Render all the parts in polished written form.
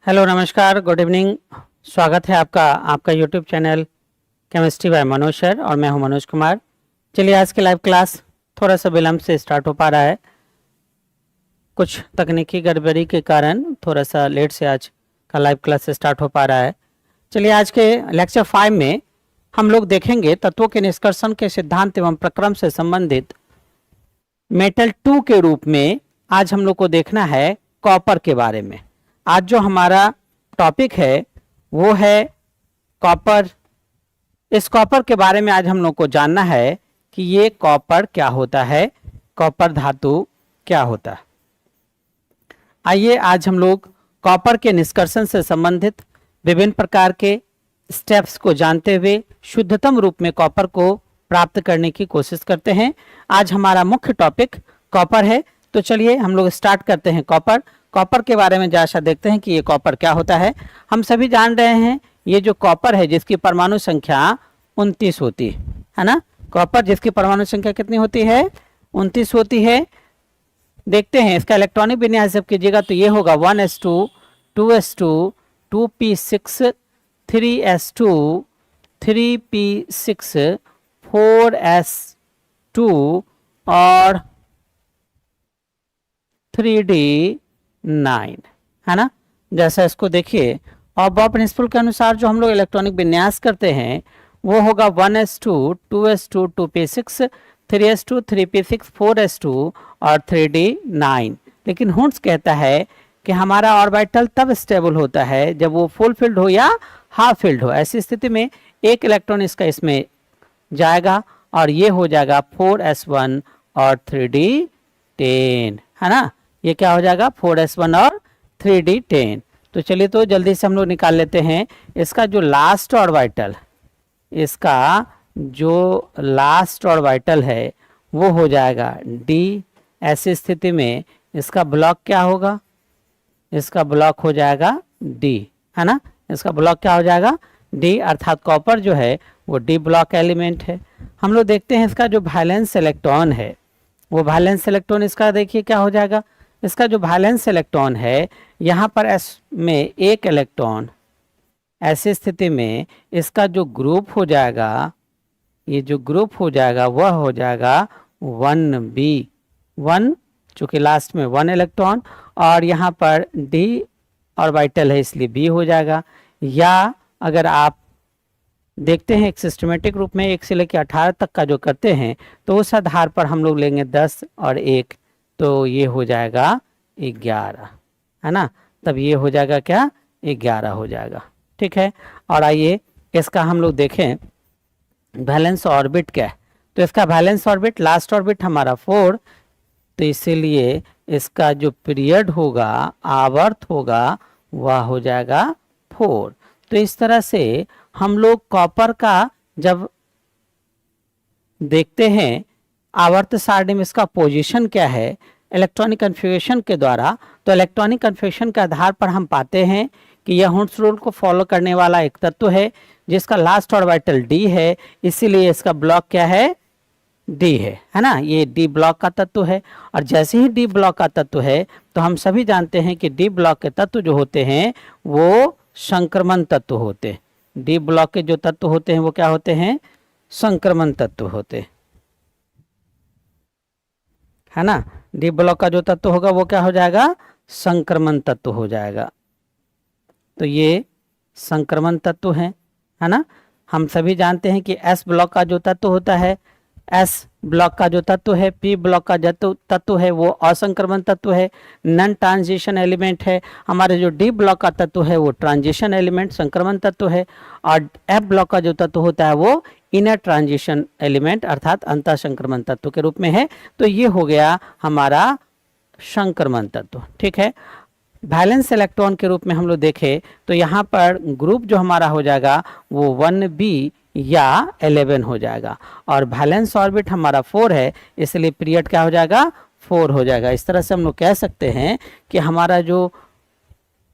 Hello नमस्कार good evening. स्वागत है आपका YouTube channel chemistry bye Manoj sir और मैं हूं मनोज कुमार। चलिए आज की लाइव क्लास थोड़ा सा विलंब से स्टार्ट हो पा रहा है, कुछ तकनीकी गड़बड़ी के कारण थोड़ा सा लेट से आज का लाइव क्लास स्टार्ट हो पा रहा है। चलिए आज के लेक्चर 5 में हम लोग देखेंगे तत्वों के निष्कर्षण के सिद्धांत एवं प्रक्रम से संबंधित मेटल 2 के रूप में आज हम लोग को देखना है कॉपर के बारे में। आज जो हमारा टॉपिक है वो है कॉपर। इस कॉपर के बारे में आज हम लोग को जानना है कि ये कॉपर क्या होता है, कॉपर धातु क्या होता है। आइए आज हम लोग कॉपर के निष्कर्षण से संबंधित विभिन्न प्रकार के स्टेप्स को जानते हुए शुद्धतम रूप में कॉपर को प्राप्त करने की कोशिश करते हैं। आज हमारा मुख्य टॉपिक कॉपर है, तो चलिए हम लोग स्टार्ट करते हैं। कॉपर के बारे में जैसा देखते हैं कि ये कॉपर क्या होता है। हम सभी जान रहे हैं ये जो कॉपर है जिसकी परमाणु संख्या 29 होती है ना। कॉपर जिसकी परमाणु संख्या कितनी होती है, 29 होती है। देखते हैं इसका इलेक्ट्रॉनिक विन्यास जब कीजिएगा तो ये होगा 1s2 2s2 2p6 3s2 3p6 4s2 और 3d9 है ना। जैसा इसको देखिए और बॉब प्रिंसिपल के अनुसार जो हम लोग इलेक्ट्रॉनिक विन्यास करते हैं वो होगा 1s2 2s2 2p6 3s2 3p6 4s2 और 3d9। लेकिन हुंस कहता है कि हमारा ऑर्बिटल तब स्टेबल होता है जब वो फुल फिल्ड हो या हाफ फिल्ड हो। ऐसी स्थिति में एक इलेक्ट्रॉन इसका इसमें जाएगा और ये हो जाएगा 4s1 और 3d10 है ना। ये क्या हो जाएगा 4s1 और 3d10। तो चलिए तो जल्दी से हम लोग निकाल लेते हैं इसका जो लास्ट ऑर्बिटल, इसका जो लास्ट ऑर्बिटल है वो हो जाएगा d। ऐसी स्थिति में इसका ब्लॉक क्या होगा, इसका ब्लॉक हो जाएगा d है ना। इसका ब्लॉक क्या हो जाएगा d, अर्थात कॉपर जो है वो d ब्लॉक एलिमेंट है। हम लोग देखते हैं इसका जो वैलेंस इलेक्ट्रॉन है वो वैलेंस इलेक्ट्रॉन इसका देखिए क्या हो जाएगा। इसका जो वैलेंस इलेक्ट्रॉन है यहाँ पर s में एक इलेक्ट्रॉन, ऐसी स्थिति में इसका जो ग्रुप हो जाएगा, ये जो ग्रुप हो जाएगा वह हो जाएगा 1b1, चूंकि लास्ट में 1 इलेक्ट्रॉन और यहाँ पर d ऑर्बिटल है इसलिए b हो जाएगा। या अगर आप देखते हैं एक सिस्टमेटिक रूप में 1 से लेकर 18 तक का जो करते हैं तो उस आधार पर हम लोग लेंगे 10 और 1, तो ये हो जाएगा 11 है ना। तब ये हो जाएगा क्या 11 हो जाएगा, ठीक है। और आइए इसका हम लोग देखें वैलेंस ऑर्बिट क्या है। तो इसका वैलेंस ऑर्बिट, लास्ट ऑर्बिट हमारा 4, तो इसीलिए इसका जो पीरियड होगा, आवर्त होगा, वह हो जाएगा 4। तो इस तरह से हम लोग कॉपर का जब देखते हैं आवर्त सारणी में इसका पोजीशन क्या है इलेक्ट्रॉनिक कन्फिगरेशन के द्वारा, तो इलेक्ट्रॉनिक कन्फिगरेशन के आधार पर हम पाते हैं कि यह हुंस रूल को फॉलो करने वाला एक तत्व है जिसका लास्ट ऑर्बिटल d है, इसीलिए इसका ब्लॉक क्या है d है ना। ये d ब्लॉक का तत्व है और जैसे ही d ब्लॉक का तत्व है तो हम सभी जानते हैं कि d ब्लॉक के तत्व जो होते हैं वो संक्रमण तत्व होते हैं। डी ब्लॉक के जो तत्व होते हैं वो क्या होते हैं, संक्रमण तत्व होते हैं है ना। डी ब्लॉक का जो तत्व होगा वो क्या हो जाएगा, संक्रमण तत्व हो जाएगा। तो ये संक्रमण तत्व है ना। हम सभी जानते हैं कि एस ब्लॉक का जो तत्व होता है, एस ब्लॉक का जो तत्व है, पी ब्लॉक का जो तत्व है वो असंक्रमण तत्व है, नॉन ट्रांजिशन एलिमेंट है। हमारे जो डी ब्लॉक का तत्व है वो ट्रांजिशन एलिमेंट, संक्रमण तत्व है। और एफ ब्लॉक का जो तत्व होता है वो इनर ट्रांजिशन एलिमेंट अर्थात अंतः संक्रमण तत्व के रूप में है। तो ये हो गया हमारा संक्रमण तत्व, ठीक है। वैलेंस इलेक्ट्रॉन के रूप में हम लोग देखें तो यहाँ पर ग्रुप जो हमारा हो जाएगा वो 1b या 11 हो जाएगा और वैलेंस ऑर्बिट हमारा 4 है, इसलिए पीरियड क्या हो जाएगा 4 हो जाएगा। इस तरह से हम लोग कह सकते हैं कि हमारा जो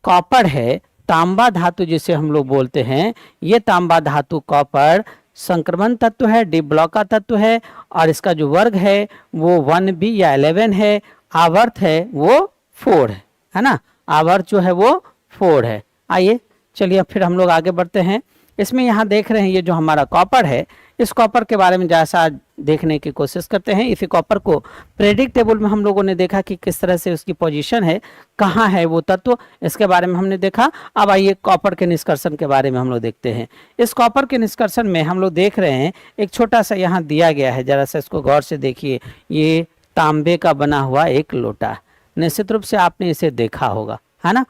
कॉपर है, तांबा धातु जिसे हम लोग बोलते हैं, ये तांबा धातु कॉपर संक्रमण तत्व है, डी ब्लॉक का तत्व है और इसका जो वर्ग है वो 1b या 11 है, आवर्त है वो 4 है ना। आवर्त जो है वो 4 है। आइए चलिए फिर हम लोग आगे बढ़ते हैं। इसमें यहाँ देख रहे हैं ये जो हमारा कॉपर है, इस कॉपर के बारे में जैसा देखने की कोशिश करते हैं। इसी कॉपर को पीरियोडिक टेबल में हम लोगों ने देखा कि किस तरह से उसकी पोजीशन है, कहाँ है वो तत्व, इसके बारे में हमने देखा। अब आइए कॉपर के निष्कर्षण के बारे में हम लोग देखते हैं। इस कॉपर के निष्कर्षण में हम लोग देख रहे हैं एक छोटा सा यहाँ दिया गया है, जरा सा इसको गौर से देखिए। ये तांबे का बना हुआ एक लोटा, निश्चित रूप से आपने इसे देखा होगा, है ना।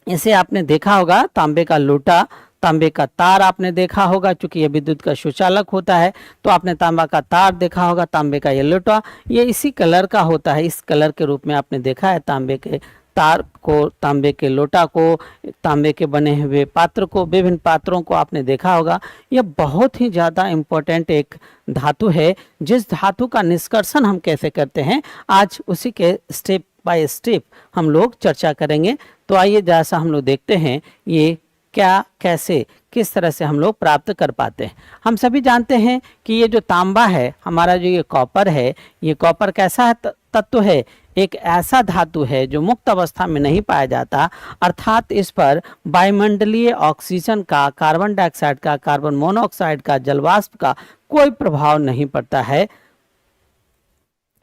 इसे आपने देखा होगा, तांबे का लोटा, तांबे का तार आपने देखा होगा, क्योंकि ये विद्युत का सुचालक होता है, तो आपने तांबा का तार देखा होगा। तांबे का ये लोटा, ये इसी कलर का होता है, इस कलर के रूप में आपने देखा है। तांबे के तार को, तांबे के लोटा को, तांबे के बने हुए पात्र को, विभिन्न पात्रों को आपने देखा होगा। यह बहुत ही ज़्यादा इम्पोर्टेंट एक धातु है, जिस धातु का निष्कर्षण हम कैसे करते हैं, आज उसी के स्टेप बाय स्टेप हम लोग चर्चा करेंगे। तो आइए जैसा हम लोग देखते हैं ये क्या, कैसे, किस तरह से हम लोग प्राप्त कर पाते हैं। हम सभी जानते हैं कि ये जो तांबा है हमारा, जो ये कॉपर है, ये कॉपर कैसा तत्व है, एक ऐसा धातु है जो मुक्त अवस्था में नहीं पाया जाता, अर्थात इस पर वायुमंडलीय ऑक्सीजन का, कार्बन डाइऑक्साइड का, कार्बन मोनोऑक्साइड का, जलवाष्प का कोई प्रभाव नहीं पड़ता है,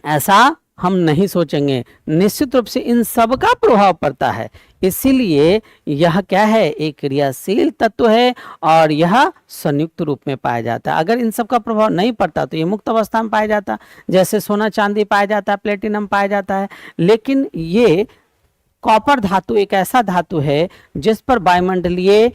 ऐसा हम नहीं सोचेंगे। निश्चित रूप से इन सब का प्रभाव पड़ता है, इसीलिए यह क्या है, एक क्रियाशील तत्व है और यह संयुक्त रूप में पाया जाता है। अगर इन सब का प्रभाव नहीं पड़ता तो ये मुक्त अवस्था में पाया जाता, जैसे सोना चांदी पाया जाता है, प्लेटिनम पाया जाता है। लेकिन ये कॉपर धातु एक ऐसा धातु है जिस पर वायुमंडलीय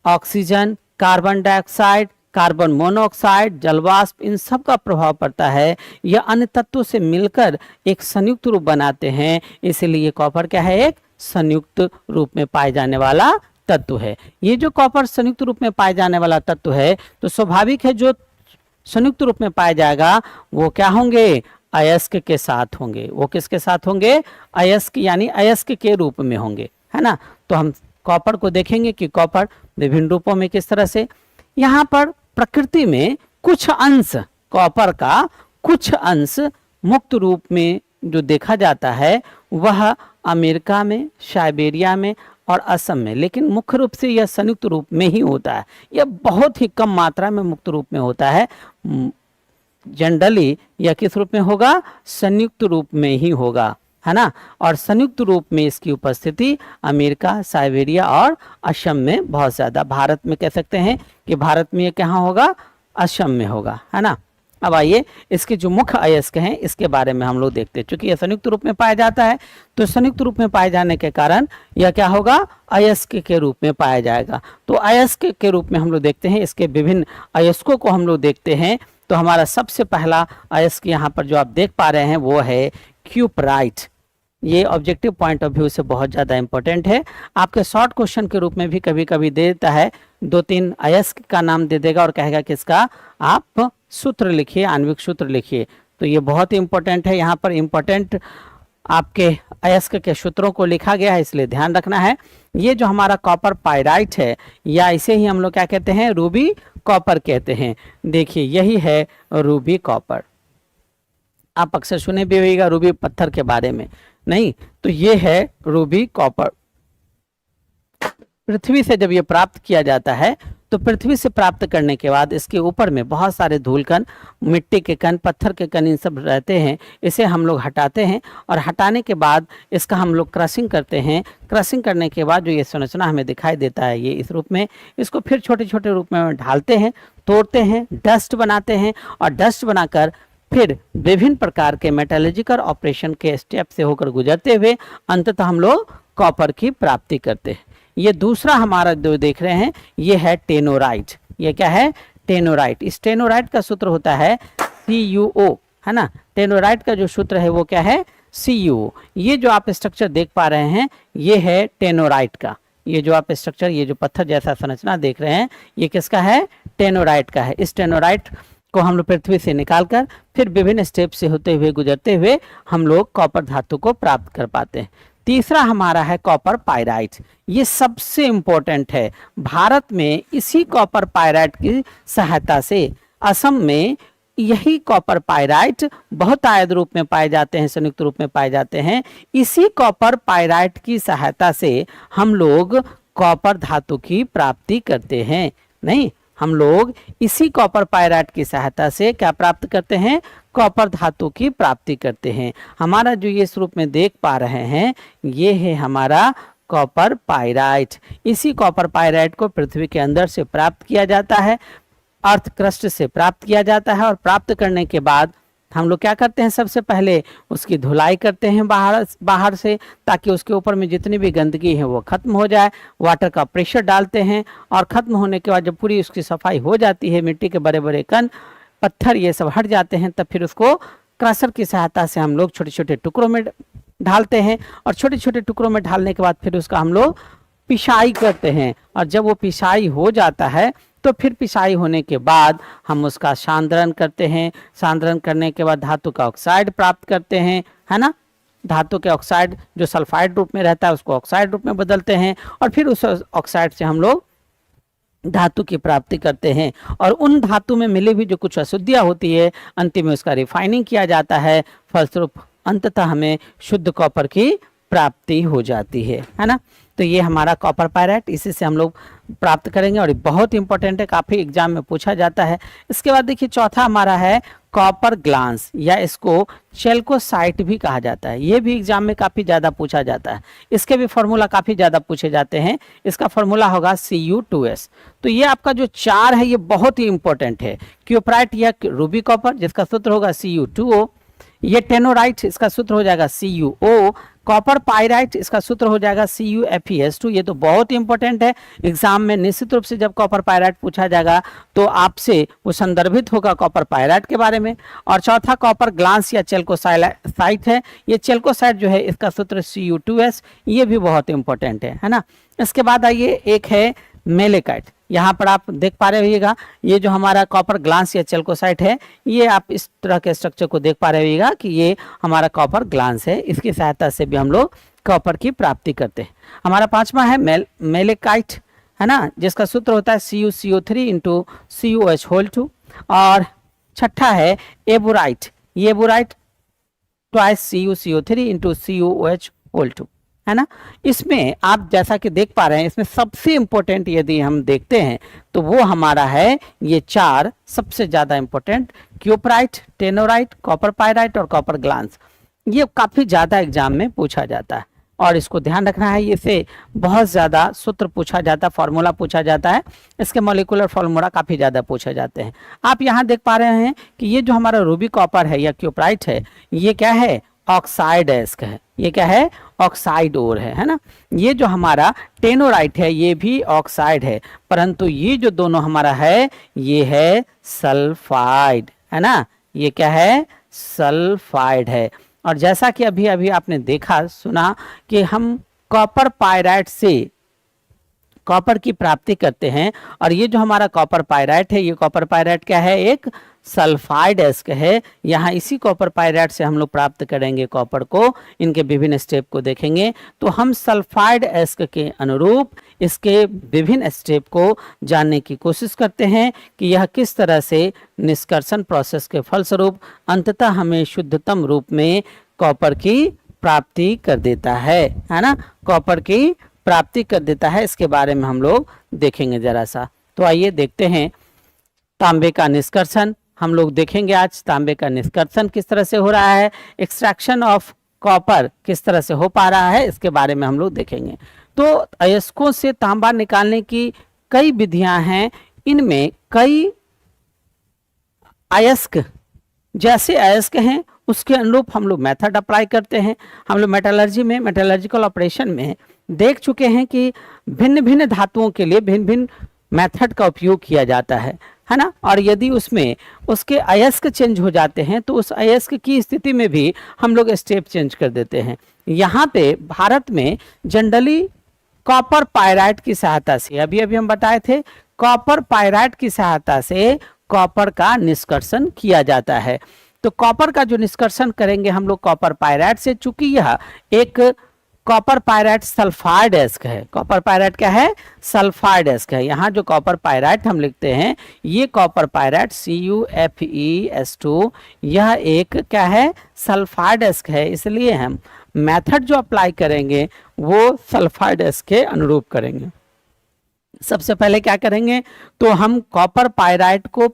oxygen, carbon dioxide, carbon monoxide, जलवाष्प, इन सब का प्रभाव पड़ता है। यह अन्य तत्वों से मिलकर एक संयुक्त रूप बनाते हैं, इसलिए कॉपर क्या है, एक संयुक्त रूप में पाए जाने वाला तत्व है। ये जो कॉपर संयुक्त रूप में पाए जाने वाला तत्व है, तो स्वाभाविक है जो संयुक्त रूप में पाया जाएगा वो क्या होंगे, अयस्क के साथ होंगे। वो किसके साथ होंगे, अयस्क, यानी अयस्क के रूप में होंगे, है ना। तो हम कॉपर को देखेंगे कि कॉपर विभिन्न रूपों में किस तरह से, यहाँ पर प्रकृति में कुछ अंश कॉपर का, कुछ अंश मुक्त रूप में जो देखा जाता है वह अमेरिका में, साइबेरिया में और असम में, लेकिन मुख्य रूप से यह संयुक्त रूप में ही होता है। यह बहुत ही कम मात्रा में मुक्त रूप में होता है। जनरली यह किस रूप में होगा, संयुक्त रूप में ही होगा, है ना। और संयुक्त रूप में इसकी उपस्थिति अमेरिका, साइबेरिया और असम में बहुत ज़्यादा, भारत में कह सकते हैं कि भारत में ये कहाँ होगा, असम में होगा, है ना। अब आइए इसके जो मुख्य अयस्क हैं इसके बारे में हम लोग देखते हैं। चूंकि यह संयुक्त रूप में पाया जाता है, तो संयुक्त रूप में पाए जाने के कारण यह क्या होगा, अयस्क के रूप में पाया जाएगा। तो अयस्क के रूप में हम लोग देखते हैं, इसके विभिन्न अयस्कों को हम लोग देखते हैं। तो हमारा सबसे पहला अयस्क यहाँ पर जो आप देख पा रहे हैं वो है क्यूपराइट। ये ऑब्जेक्टिव पॉइंट ऑफ व्यू से बहुत ज़्यादा इंपॉर्टेंट है। आपके शॉर्ट क्वेश्चन के रूप में भी कभी कभी दे देता है, 2-3 अयस्क का नाम दे देगा और कहेगा कि इसका आप सूत्र लिखिए, आणविक सूत्र लिखिए। तो ये बहुत ही इंपॉर्टेंट है। यहाँ पर इंपॉर्टेंट आपके अयस्क के सूत्रों को लिखा गया है, इसलिए ध्यान रखना है। ये जो हमारा कॉपर पायराइट है, या इसे ही हम लोग क्या कहते हैं, रूबी कॉपर कहते हैं। देखिए यही है रूबी कॉपर। आप अक्सर सुने भी होगा रूबी पत्थर के बारे में, नहीं तो ये है रूबी कॉपर। पृथ्वी से जब ये प्राप्त किया जाता है तो पृथ्वी से प्राप्त करने के बाद इसके ऊपर में बहुत सारे धूल कण, मिट्टी के कण, पत्थर के कण, इन सब रहते हैं। इसे हम लोग हटाते हैं और हटाने के बाद इसका हम लोग क्रशिंग करते हैं। क्रशिंग करने के बाद जो ये संरचना हमें दिखाई देता है ये इस रूप में, इसको फिर छोटे छोटे रूप में ढालते हैं, तोड़ते हैं, डस्ट बनाते हैं और डस्ट बनाकर फिर विभिन्न प्रकार के मेटलर्जिकल ऑपरेशन के स्टेप से होकर गुजरते हुए अंततः हम लोग कॉपर की प्राप्ति करते हैं। ये दूसरा हमारा जो देख रहे हैं ये है टेनोराइट। ये क्या है, टेनोराइट। इस टेनोराइट का सूत्र होता है CuO, है ना। टेनोराइट का जो सूत्र है वो क्या है, CuO। ये जो आप स्ट्रक्चर देख पा रहे हैं ये है टेनोराइट का। ये जो आप स्ट्रक्चर, ये जो पत्थर जैसा संरचना देख रहे हैं ये किसका है, टेनोराइट का है। इस टेनोराइट को हम लोग पृथ्वी से निकालकर फिर विभिन्न स्टेप से होते हुए गुजरते हुए हम लोग कॉपर धातु को प्राप्त कर पाते हैं। तीसरा हमारा है कॉपर पायराइट। ये सबसे इंपॉर्टेंट है। भारत में इसी कॉपर पायराइट की सहायता से असम में यही कॉपर पायराइट बहुत आयत रूप में पाए जाते हैं, संयुक्त रूप में पाए जाते हैं। इसी कॉपर पायराइट की सहायता से हम लोग कॉपर धातु की प्राप्ति करते हैं। नहीं, हम लोग इसी कॉपर पायराइट की सहायता से क्या प्राप्त करते हैं? कॉपर धातु की प्राप्ति करते हैं। हमारा जो ये इस रूप में देख पा रहे हैं, ये है हमारा कॉपर पायराइट। इसी कॉपर पायराइट को पृथ्वी के अंदर से प्राप्त किया जाता है, अर्थ क्रस्ट से प्राप्त किया जाता है। और प्राप्त करने के बाद हम लोग क्या करते हैं? सबसे पहले उसकी धुलाई करते हैं बाहर से, ताकि उसके ऊपर में जितनी भी गंदगी है वो खत्म हो जाए। वाटर का प्रेशर डालते हैं और खत्म होने के बाद जब पूरी उसकी सफाई हो जाती है, मिट्टी के बड़े बड़े कण, पत्थर ये सब हट जाते हैं, तब फिर उसको क्रशर की सहायता से हम लोग छोटे छोटे टुकड़ों में ढालते हैं। और छोटे छोटे टुकड़ों में ढालने के बाद फिर उसका हम लोग पिसाई करते हैं। और जब वो पिसाई हो जाता है तो फिर पिसाई होने के बाद हम उसका सांद्रण करते हैं। सांद्रण करने के बाद धातु का ऑक्साइड प्राप्त करते हैं, है ना। धातु के ऑक्साइड जो सल्फाइड रूप में रहता है उसको ऑक्साइड रूप में बदलते हैं और फिर उस ऑक्साइड से हम लोग धातु की प्राप्ति करते हैं। और उन धातु में मिली हुई जो कुछ अशुद्धियां होती है, अंतिम में उसका रिफाइनिंग किया जाता है। फलस्वरूप अंततः हमें शुद्ध कॉपर की प्राप्ति हो जाती है ना। तो ये हमारा कॉपर पायराइट, इसी से हम लोग प्राप्त करेंगे और बहुत इंपॉर्टेंट है, काफ़ी एग्जाम में पूछा जाता है। इसके बाद देखिए चौथा हमारा है कॉपर ग्लांस, या इसको चेल्कोसाइट भी कहा जाता है। ये भी एग्जाम में काफ़ी ज़्यादा पूछा जाता है। इसके भी फॉर्मूला काफ़ी ज़्यादा पूछे जाते हैं। इसका फॉर्मूला होगा Cu2S। तो ये आपका जो 4 है ये बहुत ही इंपॉर्टेंट है। क्यूपराइट या रूबी कॉपर, जिसका सूत्र होगा Cu2O। ये टेनोराइट, इसका सूत्र हो जाएगा CuO। कॉपर पायराइट, इसका सूत्र हो जाएगा CuFeS2। ये तो बहुत इंपॉर्टेंट है। एग्जाम में निश्चित रूप से जब कॉपर पायराइट पूछा जाएगा तो आपसे वो संदर्भित होगा कॉपर पायराइट के बारे में। और चौथा कॉपर ग्लांस या चेल्कोसाइट है। ये चेल्कोसाइट जो है इसका सूत्र Cu2S। ये भी बहुत इंपॉर्टेंट है ना। इसके बाद आइए एक है मेलेकाइट। यहाँ पर आप देख पा रहे होइएगा, ये जो हमारा कॉपर ग्लांस या चेल्कोसाइट है, ये आप इस तरह के स्ट्रक्चर को देख पा रहे होइएगा कि ये हमारा कॉपर ग्लांस है। इसकी सहायता से भी हम लोग कॉपर की प्राप्ति करते हैं। हमारा पांचवा है मेलेकाइट, है ना, जिसका सूत्र होता है CuCO3 इंटू CuH2। और छठा है एबोराइट। ये एबोराइट ट्वाइस CuCO3 इंटू CuOH2, है ना। इसमें आप जैसा कि देख पा रहे हैं, इसमें सबसे इंपॉर्टेंट यदि हम देखते हैं तो वो हमारा है ये 4 सबसे ज्यादा इंपॉर्टेंट, क्यूपराइट, टेनोराइट, कॉपर पायराइट और कॉपर ग्लांस। ये काफी ज्यादा एग्जाम में पूछा जाता है और इसको ध्यान रखना है। इससे बहुत ज्यादा सूत्र पूछा जाता है, फॉर्मूला पूछा जाता है। इसके मॉलिक्यूलर फॉर्मूला काफी ज्यादा पूछे जाते हैं। आप यहाँ देख पा रहे हैं कि ये जो हमारा रूबी कॉपर है या क्यूपराइट है, ये क्या है? ऑक्साइड एस्क है। ये क्या है? ऑक्साइड ओर है ना। ये जो हमारा टेनोराइट है ये भी ऑक्साइड है, परंतु ये जो दोनों हमारा है ये है सल्फाइड, है ना। ये क्या है? सल्फाइड है। और जैसा कि अभी अभी आपने देखा सुना कि हम कॉपर पायराइट से कॉपर की प्राप्ति करते हैं। और ये जो हमारा कॉपर पायराइट है, ये कॉपर पायराइट क्या है? एक सल्फाइड एस्क है। यहाँ इसी कॉपर पायराइट से हम लोग प्राप्त करेंगे कॉपर को। इनके विभिन्न स्टेप को देखेंगे तो हम सल्फाइड एस्क के अनुरूप इसके विभिन्न स्टेप को जानने की कोशिश करते हैं कि यह किस तरह से निष्कर्षण प्रोसेस के फलस्वरूप अंततः हमें शुद्धतम रूप में कॉपर की प्राप्ति कर देता है ना। कॉपर की प्राप्ति कर देता है, इसके बारे में हम लोग देखेंगे जरा सा। तो आइए देखते हैं तांबे का निष्कर्षण। हम लोग देखेंगे आज तांबे का निष्कर्षण किस तरह से हो रहा है, एक्सट्रैक्शन ऑफ कॉपर किस तरह से हो पा रहा है, इसके बारे में हम लोग देखेंगे। तो अयस्कों से तांबा निकालने की कई विधियां हैं। इनमें कई अयस्क, जैसे अयस्क हैं उसके अनुरूप हम लोग मेथड अप्लाई करते हैं। हम लोग मेटलर्जी में, मेटलर्जिकल ऑपरेशन में देख चुके हैं कि भिन्न भिन्न धातुओं के लिए भिन्न भिन्न मेथड का उपयोग किया जाता है ना। और यदि उसमें उसके अयस्क चेंज हो जाते हैं तो उस अयस्क की स्थिति में भी हम लोग स्टेप चेंज कर देते हैं। यहाँ पे भारत में जनरली कॉपर पायराइट की सहायता से, अभी अभी हम बताए थे, कॉपर पायराइट की सहायता से कॉपर का निष्कर्षण किया जाता है। तो कॉपर का जो निष्कर्षण करेंगे हम लोग कॉपर पायराइट से, चूंकि यह एक कॉपर पायराइट सल्फाइड एस्क है। कॉपर पायराइट क्या है? सल्फाइड एस्क है। यहाँ जो कॉपर पायराइट हम लिखते हैं, ये कॉपर पायराइट CuFeS2, यह एक क्या है? सल्फाइड एस्क है। इसलिए हम मेथड जो अप्लाई करेंगे वो सल्फाइड एस्क के अनुरूप करेंगे। सबसे पहले क्या करेंगे, तो हम कॉपर पायराइट को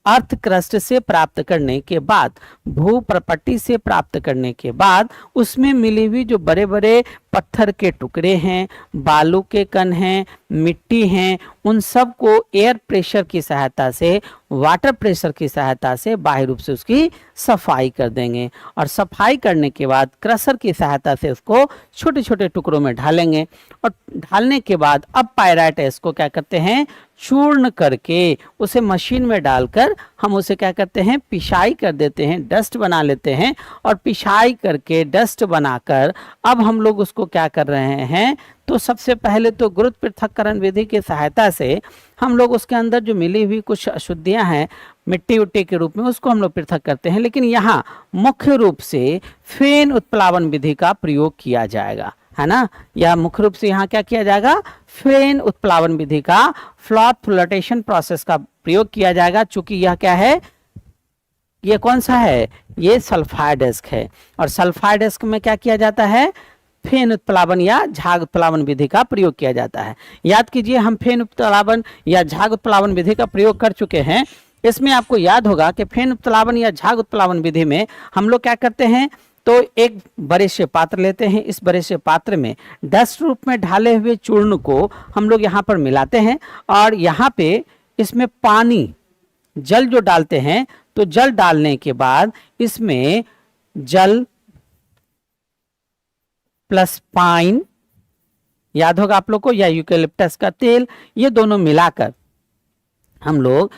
अर्थ क्रस्ट से प्राप्त करने के बाद, भू प्रपट्टी से प्राप्त करने के बाद, उसमें मिली हुई जो बड़े बड़े पत्थर के टुकड़े हैं, बालू के कण हैं, मिट्टी हैं, उन सब को एयर प्रेशर की सहायता से, वाटर प्रेशर की सहायता से बाह्य रूप से उसकी सफाई कर देंगे। और सफाई करने के बाद क्रशर की सहायता से उसको छोटे छोटे टुकड़ों में ढालेंगे। और ढालने के बाद अब पायराइट एस्क को क्या करते हैं? चूर्ण करके उसे मशीन में डालकर हम उसे क्या करते हैं? पिसाई कर देते हैं, डस्ट बना लेते हैं। और पिसाई करके डस्ट बनाकर अब हम लोग उसको क्या कर रहे हैं, तो सबसे पहले तो गुरुत्व पृथक्करण विधि की सहायता से हम लोग उसके अंदर जो मिली हुई कुछ अशुद्धियां हैं मिट्टी उट्टी के रूप में, उसको हम लोग पृथक करते हैं। लेकिन यहाँ मुख्य रूप से फेन उत्प्लावन विधि का प्रयोग किया जाएगा, है ना। या मुख्य रूप से यहाँ क्या किया जाएगा? फेन उत्प्लावन विधि का, फ्लॉट फ्लोटेशन प्रोसेस का प्रयोग किया जाएगा। चूंकि यह क्या है? ये कौन सा है? ये सल्फाइड एस्क है। और सल्फाइड एस्क में क्या किया जाता है? फेन उत्प्लावन या झाग उत्प्लावन विधि का प्रयोग किया जाता है। याद कीजिए, हम फेन उत्प्लावन या झाग उत्प्लावन विधि का प्रयोग कर चुके हैं। इसमें आपको याद होगा कि फेन उत्प्लावन या झाग उत्प्लावन विधि में हम लोग क्या करते हैं, तो एक बड़े से पात्र लेते हैं। इस बड़े से पात्र में डस्ट रूप में ढाले हुए चूर्ण को हम लोग यहाँ पर मिलाते हैं। और यहाँ पे इसमें पानी, जल जो डालते हैं, तो जल डालने के बाद इसमें जल प्लस पाइन, याद होगा आप लोग को, या यूकेलिप्टस का तेल, ये दोनों मिलाकर हम लोग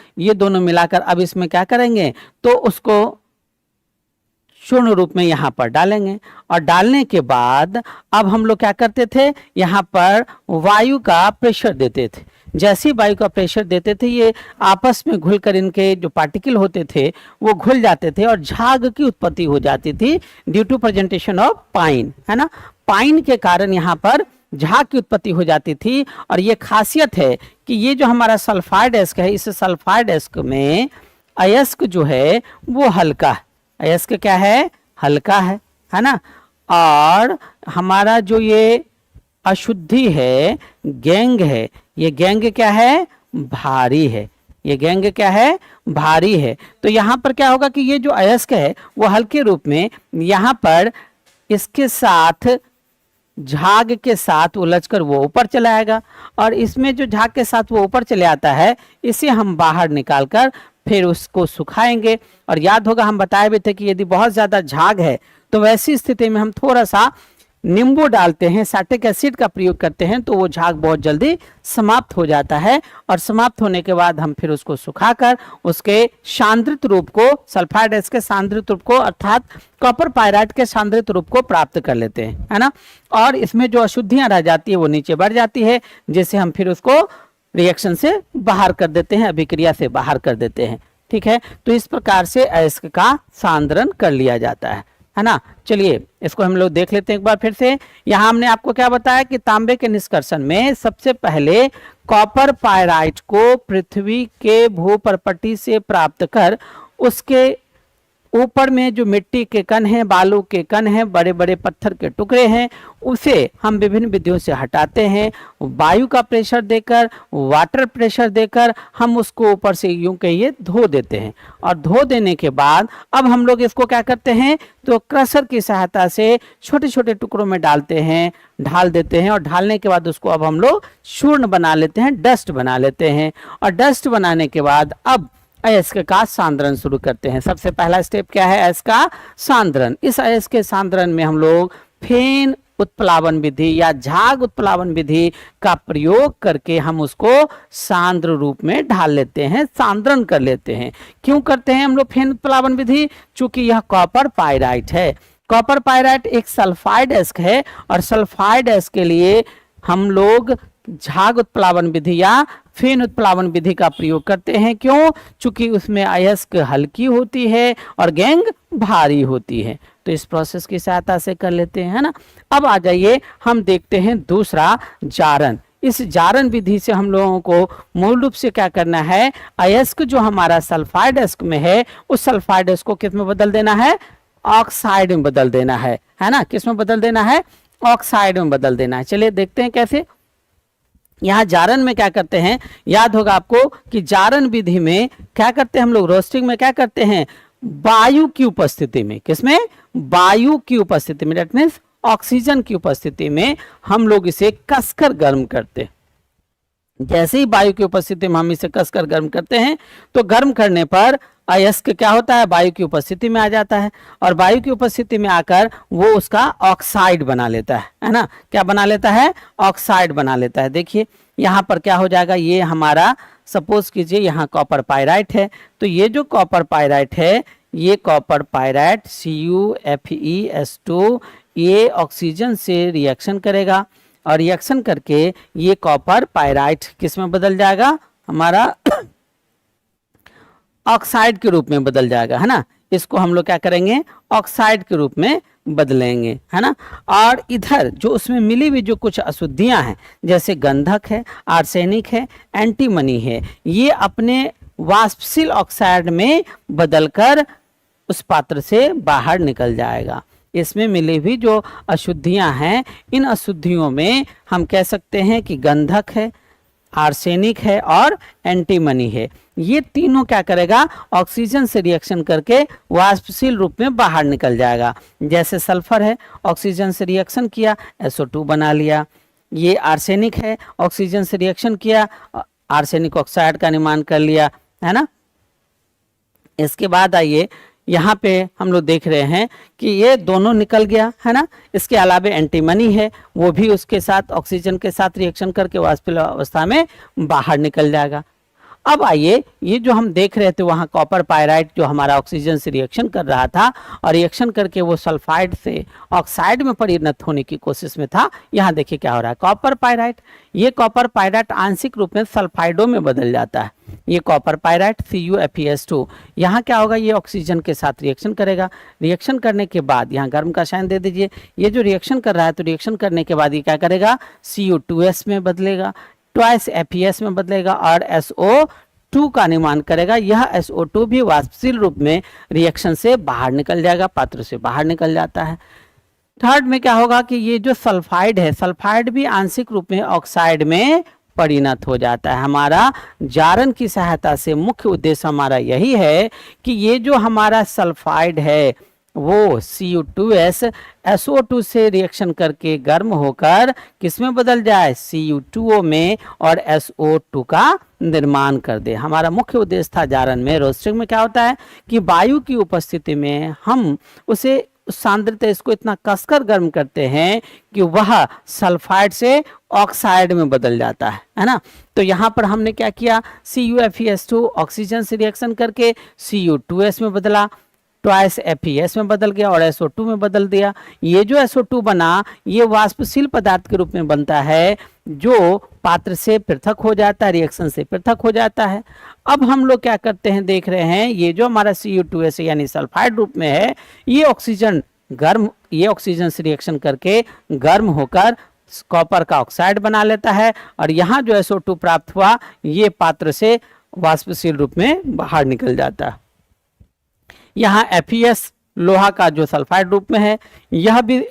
अब इसमें क्या करेंगे, तो उसको चूर्ण रूप में यहाँ पर डालेंगे। और डालने के बाद अब हम लोग क्या करते थे, यहाँ पर वायु का प्रेशर देते थे। जैसे ही वायु का प्रेशर देते थे, ये आपस में घुलकर इनके जो पार्टिकल होते थे वो घुल जाते थे और झाग की उत्पत्ति हो जाती थी due to presentation of pain, है ना। पाइन के कारण यहाँ पर झाग की उत्पत्ति हो जाती थी। और ये खासियत है कि ये जो हमारा सल्फाइड एस्क है, इस सल्फाइड एस्क में अयस्क जो है वो हल्का है। अयस्क क्या है? हल्का है ना। और हमारा जो ये अशुद्धि है, गैंग है, ये गैंग क्या है? भारी है। ये गैंग क्या है? भारी है। तो यहाँ पर क्या होगा कि ये जो अयस्क है वो हल्के रूप में यहाँ पर इसके साथ, झाग के साथ उलझकर वो ऊपर चला आएगा। और इसमें जो झाग के साथ वो ऊपर चले आता है, इसे हम बाहर निकालकर फिर उसको सुखाएंगे। और याद होगा हम बताए भी थे कि यदि बहुत ज्यादा झाग है तो वैसी स्थिति में हम थोड़ा सा नींबू डालते हैं, सैटिक एसिड का प्रयोग करते हैं, तो वो झाग बहुत जल्दी समाप्त हो जाता है। और समाप्त होने के बाद हम फिर उसको सुखाकर उसके सांद्रित रूप को, सल्फाइड एस्क के सांद्रित रूप को, अर्थात कॉपर पायराइट के सांद्रित रूप को प्राप्त कर लेते हैं, है ना। और इसमें जो अशुद्धियां रह जाती है वो नीचे बढ़ जाती है, जिसे हम फिर उसको रिएक्शन से बाहर कर देते हैं, अभिक्रिया से बाहर कर देते हैं। ठीक है, तो इस प्रकार से अयस्क का सांद्रण कर लिया जाता है ना। चलिए इसको हम लोग देख लेते हैं एक बार फिर से। यहाँ हमने आपको क्या बताया कि तांबे के निष्कर्षण में सबसे पहले कॉपर पायराइट को पृथ्वी के भूपर्पटी से प्राप्त कर उसके ऊपर में जो मिट्टी के कण हैं, बालू के कण हैं, बड़े बड़े पत्थर के टुकड़े हैं, उसे हम विभिन्न विधियों से हटाते हैं। वायु का प्रेशर देकर, वाटर प्रेशर देकर हम उसको ऊपर से यूं कहिए धो देते हैं। और धो देने के बाद अब हम लोग इसको क्या करते हैं, तो क्रशर की सहायता से छोटे छोटे टुकड़ों में डालते हैं, ढाल देते हैं। और ढालने के बाद उसको अब हम लोग चूर्ण बना लेते हैं, डस्ट बना लेते हैं। और डस्ट बनाने के बाद अब अयस्क का सांद्रण शुरू करते हैं। सबसे पहला स्टेप क्या है? अयस्क का सांद्रण। इस अयस्क के सांद्रण में हम लोग फेन उत्प्लावन विधि या झाग उत्प्लावन विधि का प्रयोग करके हम उसको सांद्र रूप में ढाल लेते हैं, सांद्रण कर लेते हैं। क्यों करते हैं हम लोग फेन उत्प्लावन विधि? चूंकि यह कॉपर पायराइट है। कॉपर पायराइट एक सल्फाइड एस्क है और सल्फाइड एस्क के लिए हम लोग झाग उत्प्लावन विधि या फेन उत्प्लावन विधि का प्रयोग करते हैं। क्यों? चूंकि उसमें अयस्क हल्की होती है और गैंग भारी होती है। तो तो इस प्रोसेस की सहायता से कर लेते हैं, है ना। अब आ जाइए हम देखते हैं दूसरा जारन। इस जारन विधि से हम लोगों को मूल रूप से क्या करना है, अयस्क जो हमारा सल्फाइड अयस्क में है उस सल्फाइड अयस्क को किस में बदल देना है, ऑक्साइड में बदल देना है ना। किस में बदल देना है, ऑक्साइड में बदल देना है। चलिए देखते हैं कैसे। यहाँ जारन में क्या करते हैं, याद होगा आपको कि जारन विधि में क्या करते हैं हम लोग, रोस्टिंग में क्या करते हैं, वायु की उपस्थिति में, किसमें, वायु की उपस्थिति में, दैट मीन्स ऑक्सीजन की उपस्थिति में हम लोग इसे कसकर गर्म करते हैं। जैसे ही वायु की उपस्थिति में हम इसे कसकर गर्म करते हैं तो गर्म करने पर अयस्क क्या होता है, वायु की उपस्थिति में आ जाता है और वायु की उपस्थिति में आकर वो उसका ऑक्साइड बना लेता है ना। क्या बना लेता है, ऑक्साइड बना लेता है। देखिए यहाँ पर क्या हो जाएगा, ये हमारा सपोज कीजिए यहाँ कॉपर पायराइट है, तो ये जो कॉपर पायराइट है, ये कॉपर पायराइट CuFeS2 ये ऑक्सीजन से रिएक्शन करेगा और रिएक्शन करके ये कॉपर पायराइट किस में बदल जाएगा, हमारा ऑक्साइड के रूप में बदल जाएगा, है ना। इसको हम लोग क्या करेंगे, ऑक्साइड के रूप में बदलेंगे, है ना। और इधर जो उसमें मिली हुई जो कुछ अशुद्धियां हैं, जैसे गंधक है, आर्सेनिक है, एंटीमनी है, ये अपने वाष्पशील ऑक्साइड में बदलकर उस पात्र से बाहर निकल जाएगा। इसमें मिली हुई जो अशुद्धियां हैं, इन अशुद्धियों में हम कह सकते हैं कि गंधक है, आर्सेनिक है और एंटीमनी है। ये तीनों क्या करेगा, ऑक्सीजन से रिएक्शन करके वाष्पशील रूप में बाहर निकल जाएगा। जैसे सल्फर है, ऑक्सीजन से रिएक्शन किया, SO2 बना लिया। ये आर्सेनिक है, ऑक्सीजन से रिएक्शन किया, आर्सेनिक ऑक्साइड का निर्माण कर लिया, है ना। इसके बाद आइए यहाँ पे हम लोग देख रहे हैं कि ये दोनों निकल गया, है ना। इसके अलावा एंटीमनी है, वो भी उसके साथ ऑक्सीजन के साथ रिएक्शन करके वाष्पशील अवस्था में बाहर निकल जाएगा। अब आइए ये जो हम देख रहे थे वहाँ कॉपर पायराइट जो हमारा ऑक्सीजन से रिएक्शन कर रहा था और रिएक्शन करके वो सल्फाइड से ऑक्साइड में परिणत होने की कोशिश में था। यहाँ देखिए क्या हो रहा है, कॉपर पायराइट, ये कॉपर पायराइट आंशिक रूप में सल्फाइडों में बदल जाता है। ये कॉपर पायराइट CuFeS2 यहाँ क्या होगा, ये ऑक्सीजन के साथ रिएक्शन करेगा। रिएक्शन करने के बाद यहाँ गर्म का साइन दे दीजिए, ये जो रिएक्शन कर रहा है तो रिएक्शन करने के बाद ये क्या करेगा, Cu2S में बदलेगा, ट्वाइस FeS में बदलेगा और SO2 का निर्माण करेगा। यह SO2 भी वाष्पशील रूप में रिएक्शन से बाहर निकल जाएगा, पात्र से बाहर निकल जाता है। थर्ड में क्या होगा कि ये जो सल्फाइड है, सल्फाइड भी आंशिक रूप में ऑक्साइड में परिणत हो जाता है। हमारा जारन की सहायता से मुख्य उद्देश्य हमारा यही है कि ये जो हमारा सल्फाइड है वो Cu2S SO2 से रिएक्शन करके गर्म होकर किसमें बदल जाए, Cu2O में और SO2 का निर्माण कर दे। हमारा मुख्य उद्देश्य था जारन में। रोस्टिंग में क्या होता है कि वायु की उपस्थिति में हम उसे सांद्रता इसको इतना कसकर गर्म करते हैं कि वह सल्फाइड से ऑक्साइड में बदल जाता है ना। तो यहाँ पर हमने क्या किया, CuFeS2 ऑक्सीजन से रिएक्शन करके Cu2S में बदला, ट्वाइस FeS में बदल गया और SO2 में बदल दिया। ये जो SO2 बना ये वाष्पशील पदार्थ के रूप में बनता है जो पात्र से पृथक हो जाता है, रिएक्शन से पृथक हो जाता है। अब हम लोग क्या करते हैं, देख रहे हैं ये जो हमारा Cu2S यानी सल्फाइड रूप में है, ये ऑक्सीजन से रिएक्शन करके गर्म होकर कॉपर का ऑक्साइड बना लेता है और यहाँ जो SO2 प्राप्त हुआ ये पात्र से वाष्पशील रूप में बाहर निकल जाता है। यहाँ FeS लोहा का जो सल्फाइड रूप में है, यह भी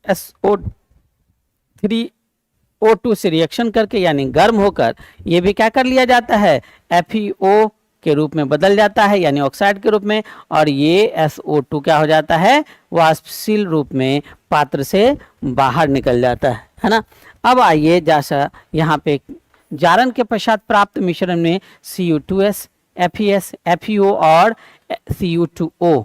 SO3O2 से रिएक्शन करके यानी गर्म होकर ये भी क्या कर लिया जाता है, FeO के रूप में बदल जाता है यानी ऑक्साइड के रूप में, और ये SO2 क्या हो जाता है, वाष्पशील रूप में पात्र से बाहर निकल जाता है ना। अब आइए जैसा यहाँ पे जारन के पश्चात प्राप्त मिश्रण में Cu2S FeS FeO और Cu2O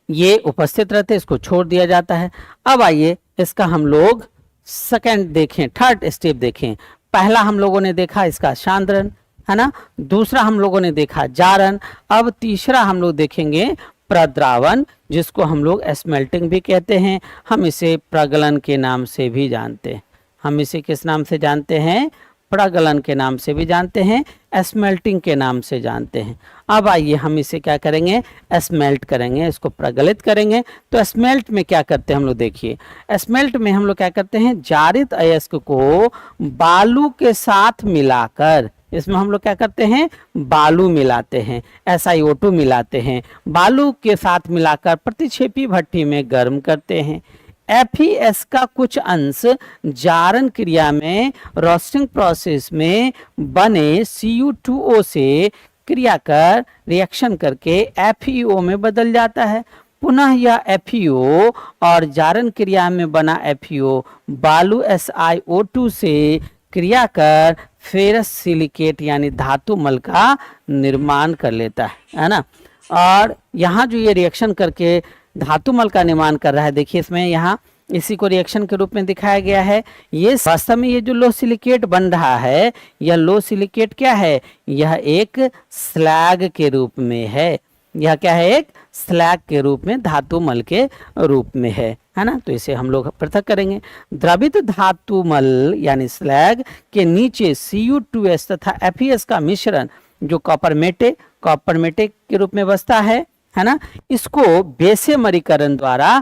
ये उपस्थित रहते, इसको छोड़ दिया जाता है। अब आइए इसका हम लोग सेकंड देखें, थर्ड स्टेप देखें। पहला हम लोगों ने देखा इसका सांद्रण, है ना, दूसरा हम लोगों ने देखा जारन, अब तीसरा हम लोग देखेंगे प्रद्रावण, जिसको हम लोग स्मेल्टिंग भी कहते हैं। हम इसे प्रगलन के नाम से भी जानते हैं। हम इसे किस नाम से जानते हैं, प्रगलन के नाम से भी जानते हैं। स्मेल्टिंग के नाम से जानते हैं। अब आइए हम इसे क्या करेंगे, स्मेल्ट करेंगे, इसको प्रगलित करेंगे। तो स्मेल्ट में क्या करते हैं हम लोग, देखिए स्मेल्ट में हम लोग क्या करते हैं, जारित अयस्क को बालू के साथ मिलाकर, इसमें हम लोग क्या करते हैं, बालू मिलाते हैं, SiO2 मिलाते हैं, बालू के साथ मिलाकर प्रतिक्षेपी भट्टी में गर्म करते हैं। FeS का कुछ अंश जारन क्रिया में रोस्टिंग प्रोसेस में बने Cu2O से क्रिया कर रिएक्शन करके FeO में बदल जाता है। पुनः यह FeO और जारन क्रिया में बना FeO बालू SiO2 से क्रिया कर फेरस सिलिकेट यानी धातु मल का निर्माण कर लेता है ना। और यहाँ जो ये रिएक्शन करके धातु मल का निर्माण कर रहा है, देखिए इसमें यहाँ इसी को रिएक्शन के रूप में दिखाया गया है। ये वास्तव में ये जो लो सिलिकेट बन रहा है, यह लो सिलिकेट क्या है, यह एक स्लैग के रूप में है। यह क्या है, एक स्लैग के रूप में, धातु मल के रूप में है ना। तो इसे हम लोग पृथक करेंगे। द्रवित धातु मल यानी स्लैग के नीचे Cu2S तथा FeS का मिश्रण जो कॉपर मेटे के रूप में बसता है ना, इसको बेसेमरीकरण द्वारा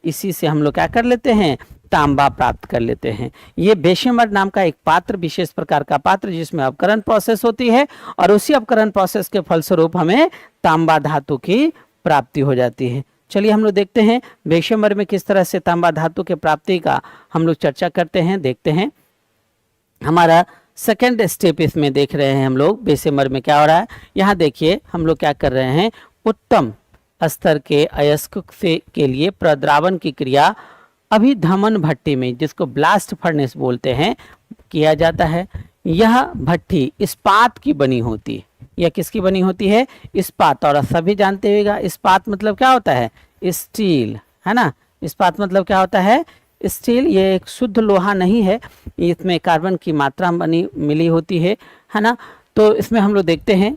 इसी से हम लोग क्या कर लेते हैं, तांबा प्राप्त कर लेते हैं। ये बेशेमर नाम का एक पात्र, विशेष प्रकार का पात्र जिसमें अपकरण प्रोसेस होती है और उसी अपकरण प्रोसेस के फलस्वरूप हमें तांबा धातु की प्राप्ति हो जाती है। चलिए हम लोग देखते हैं बेशेमर में किस तरह से तांबा धातु के प्राप्ति का हम लोग चर्चा करते हैं, देखते हैं। हमारा सेकेंड स्टेप इसमें देख रहे हैं हम लोग, बेशेमर में क्या हो रहा है। यहाँ देखिए हम लोग क्या कर रहे हैं, उत्तम स्तर के अयस्क से के लिए प्रद्रावण की क्रिया अभिधमन भट्टी में, जिसको ब्लास्ट फर्नेस बोलते हैं, किया जाता है। यह भट्टी इस्पात की बनी होती है। यह किसकी बनी होती है, इस्पात। और सभी जानते होगा इस्पात मतलब क्या होता है, स्टील, है ना। इस्पात मतलब क्या होता है, स्टील। ये एक शुद्ध लोहा नहीं है, इसमें कार्बन की मात्रा बनी मिली होती है ना। तो इसमें हम लोग देखते हैं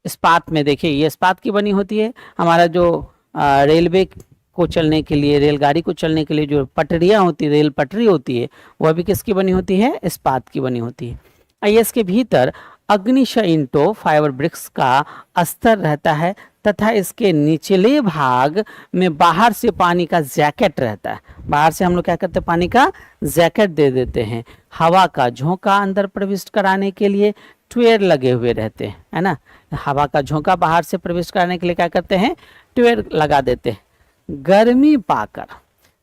इस्पात में, देखिए ये इस्पात की बनी होती है। हमारा जो रेलवे को चलने के लिए, रेलगाड़ी को चलने के लिए जो पटरियां होती है, रेल पटरी होती है, वह भी किसकी बनी होती है, इस्पात की बनी होती है। इसके भीतर अग्निशयिंटो फाइबर ब्रिक्स का स्तर रहता है तथा इसके निचले भाग में बाहर से पानी का जैकेट रहता है। बाहर से हम लोग क्या करते हैं, पानी का जैकेट दे देते हैं। हवा का झोंका अंदर प्रविष्ट कराने के लिए ट्वेर लगे हुए रहते हैं, है ना। हवा का झोंका बाहर से प्रविष्ट कराने के लिए क्या करते हैं, ट्वेर लगा देते हैं। गर्मी पाकर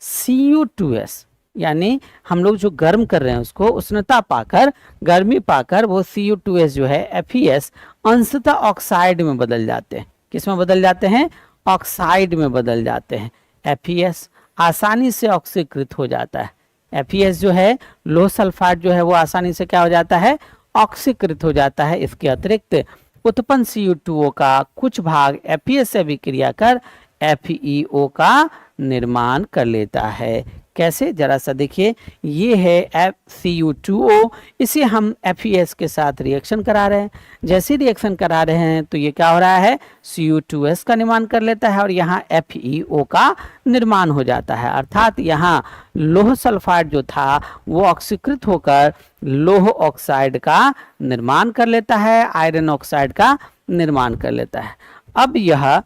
Cu2S यानी हम लोग जो गर्म कर रहे हैं उसको उष्णता पाकर, गर्मी पाकर वो Cu2S जो है FeS अंशतः ऑक्साइड में बदल जाते हैं। किस में बदल जाते हैं, ऑक्साइड में बदल जाते हैं। FeS आसानी से ऑक्सीकृत हो जाता है। FeS जो है लो सल्फाइड जो है वो आसानी से क्या हो जाता है, ऑक्सीकृत हो जाता है। इसके अतिरिक्त उत्पन्न Cu2O का कुछ भाग FeS से विक्रिया कर FeO का निर्माण कर लेता है। कैसे, जरा सा देखिए, ये है Cu2O, इसे हम FeS के साथ रिएक्शन करा रहे हैं। जैसे रिएक्शन करा रहे हैं तो ये क्या हो रहा है, Cu2S का निर्माण कर लेता है और यहाँ FeO का निर्माण हो जाता है। अर्थात यहाँ लोह सल्फाइड जो था वो ऑक्सीकृत होकर लोह ऑक्साइड का निर्माण कर लेता है, आयरन ऑक्साइड का निर्माण कर लेता है। अब यह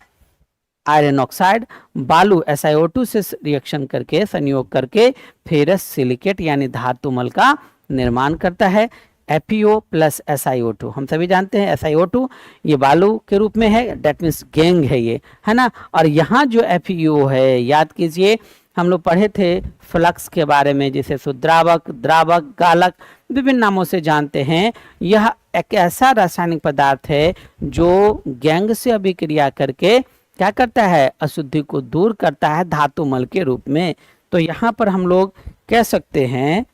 आयरन ऑक्साइड बालू SiO2 से रिएक्शन करके, संयोग करके फेरस सिलिकेट यानी धातुमल का निर्माण करता है। FeO प्लस SiO2, हम सभी जानते हैं SiO2 ये बालू के रूप में है, डेट मीन्स गैंग है ये, है ना। और यहाँ जो FeO है, याद कीजिए हम लोग पढ़े थे फ्लक्स के बारे में, जिसे शुद्रावक, द्रावक, गालक विभिन्न नामों से जानते हैं। यह एक ऐसा रासायनिक पदार्थ है जो गैंग से अभिक्रिया करके क्या करता है, अशुद्धि को दूर करता है धातुमल के रूप में। तो यहाँ पर हम लोग कह सकते हैं,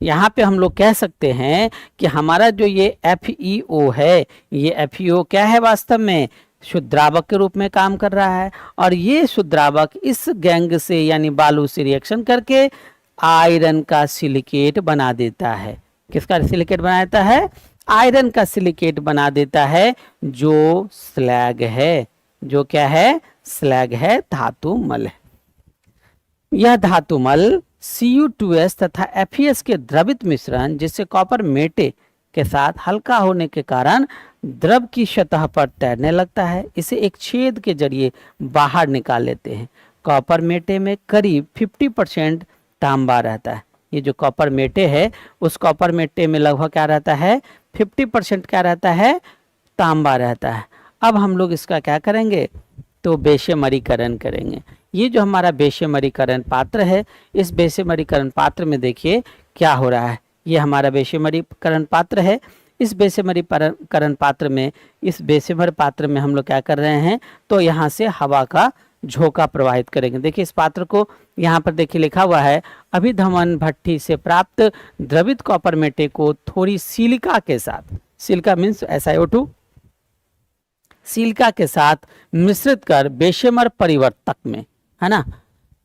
यहाँ पे हम लोग कह सकते हैं कि हमारा जो ये FeO है, ये FeO क्या है, वास्तव में शुद्रावक के रूप में काम कर रहा है। और ये शुद्रावक इस गैंग से यानी बालू से रिएक्शन करके आयरन का सिलिकेट बना देता है। किसका सिलिकेट बना देता है, आयरन का सिलिकेट बना देता है, जो स्लैग है, जो क्या है, स्लैग है, धातुमल है। यह धातुमल Cu2s तथा FeS के द्रवित मिश्रण जिससे कॉपर मेटे के साथ हल्का होने के कारण द्रव की सतह पर तैरने लगता है, इसे एक छेद के जरिए बाहर निकाल लेते हैं। कॉपर मेटे में करीब 50% तांबा रहता है। ये जो कॉपर मेटे है उस कॉपर मेटे में लगभग क्या रहता है, 50% क्या रहता है, तांबा रहता है। अब हम लोग इसका क्या करेंगे, तो बेशमरीकरण करेंगे। ये जो हमारा बेशमरीकरण पात्र है, इस बेशमरीकरण पात्र में देखिए क्या हो रहा है। ये हमारा बेशमरीकरण पात्र है। इस बेशमरीकरण पात्र में, इस बेशमर पात्र में हम लोग क्या कर रहे हैं, तो यहाँ से हवा का झोंका प्रवाहित करेंगे। देखिए इस पात्र को यहाँ पर देखिए लिखा हुआ है, अभिधमन भट्ठी से प्राप्त द्रवित कॉपर मेटे को थोड़ी सिलिका के साथ, सिलिका मीन्स SiO2, सिलिका के साथ मिश्रित कर बेशमर परिवर्तक में, है ना,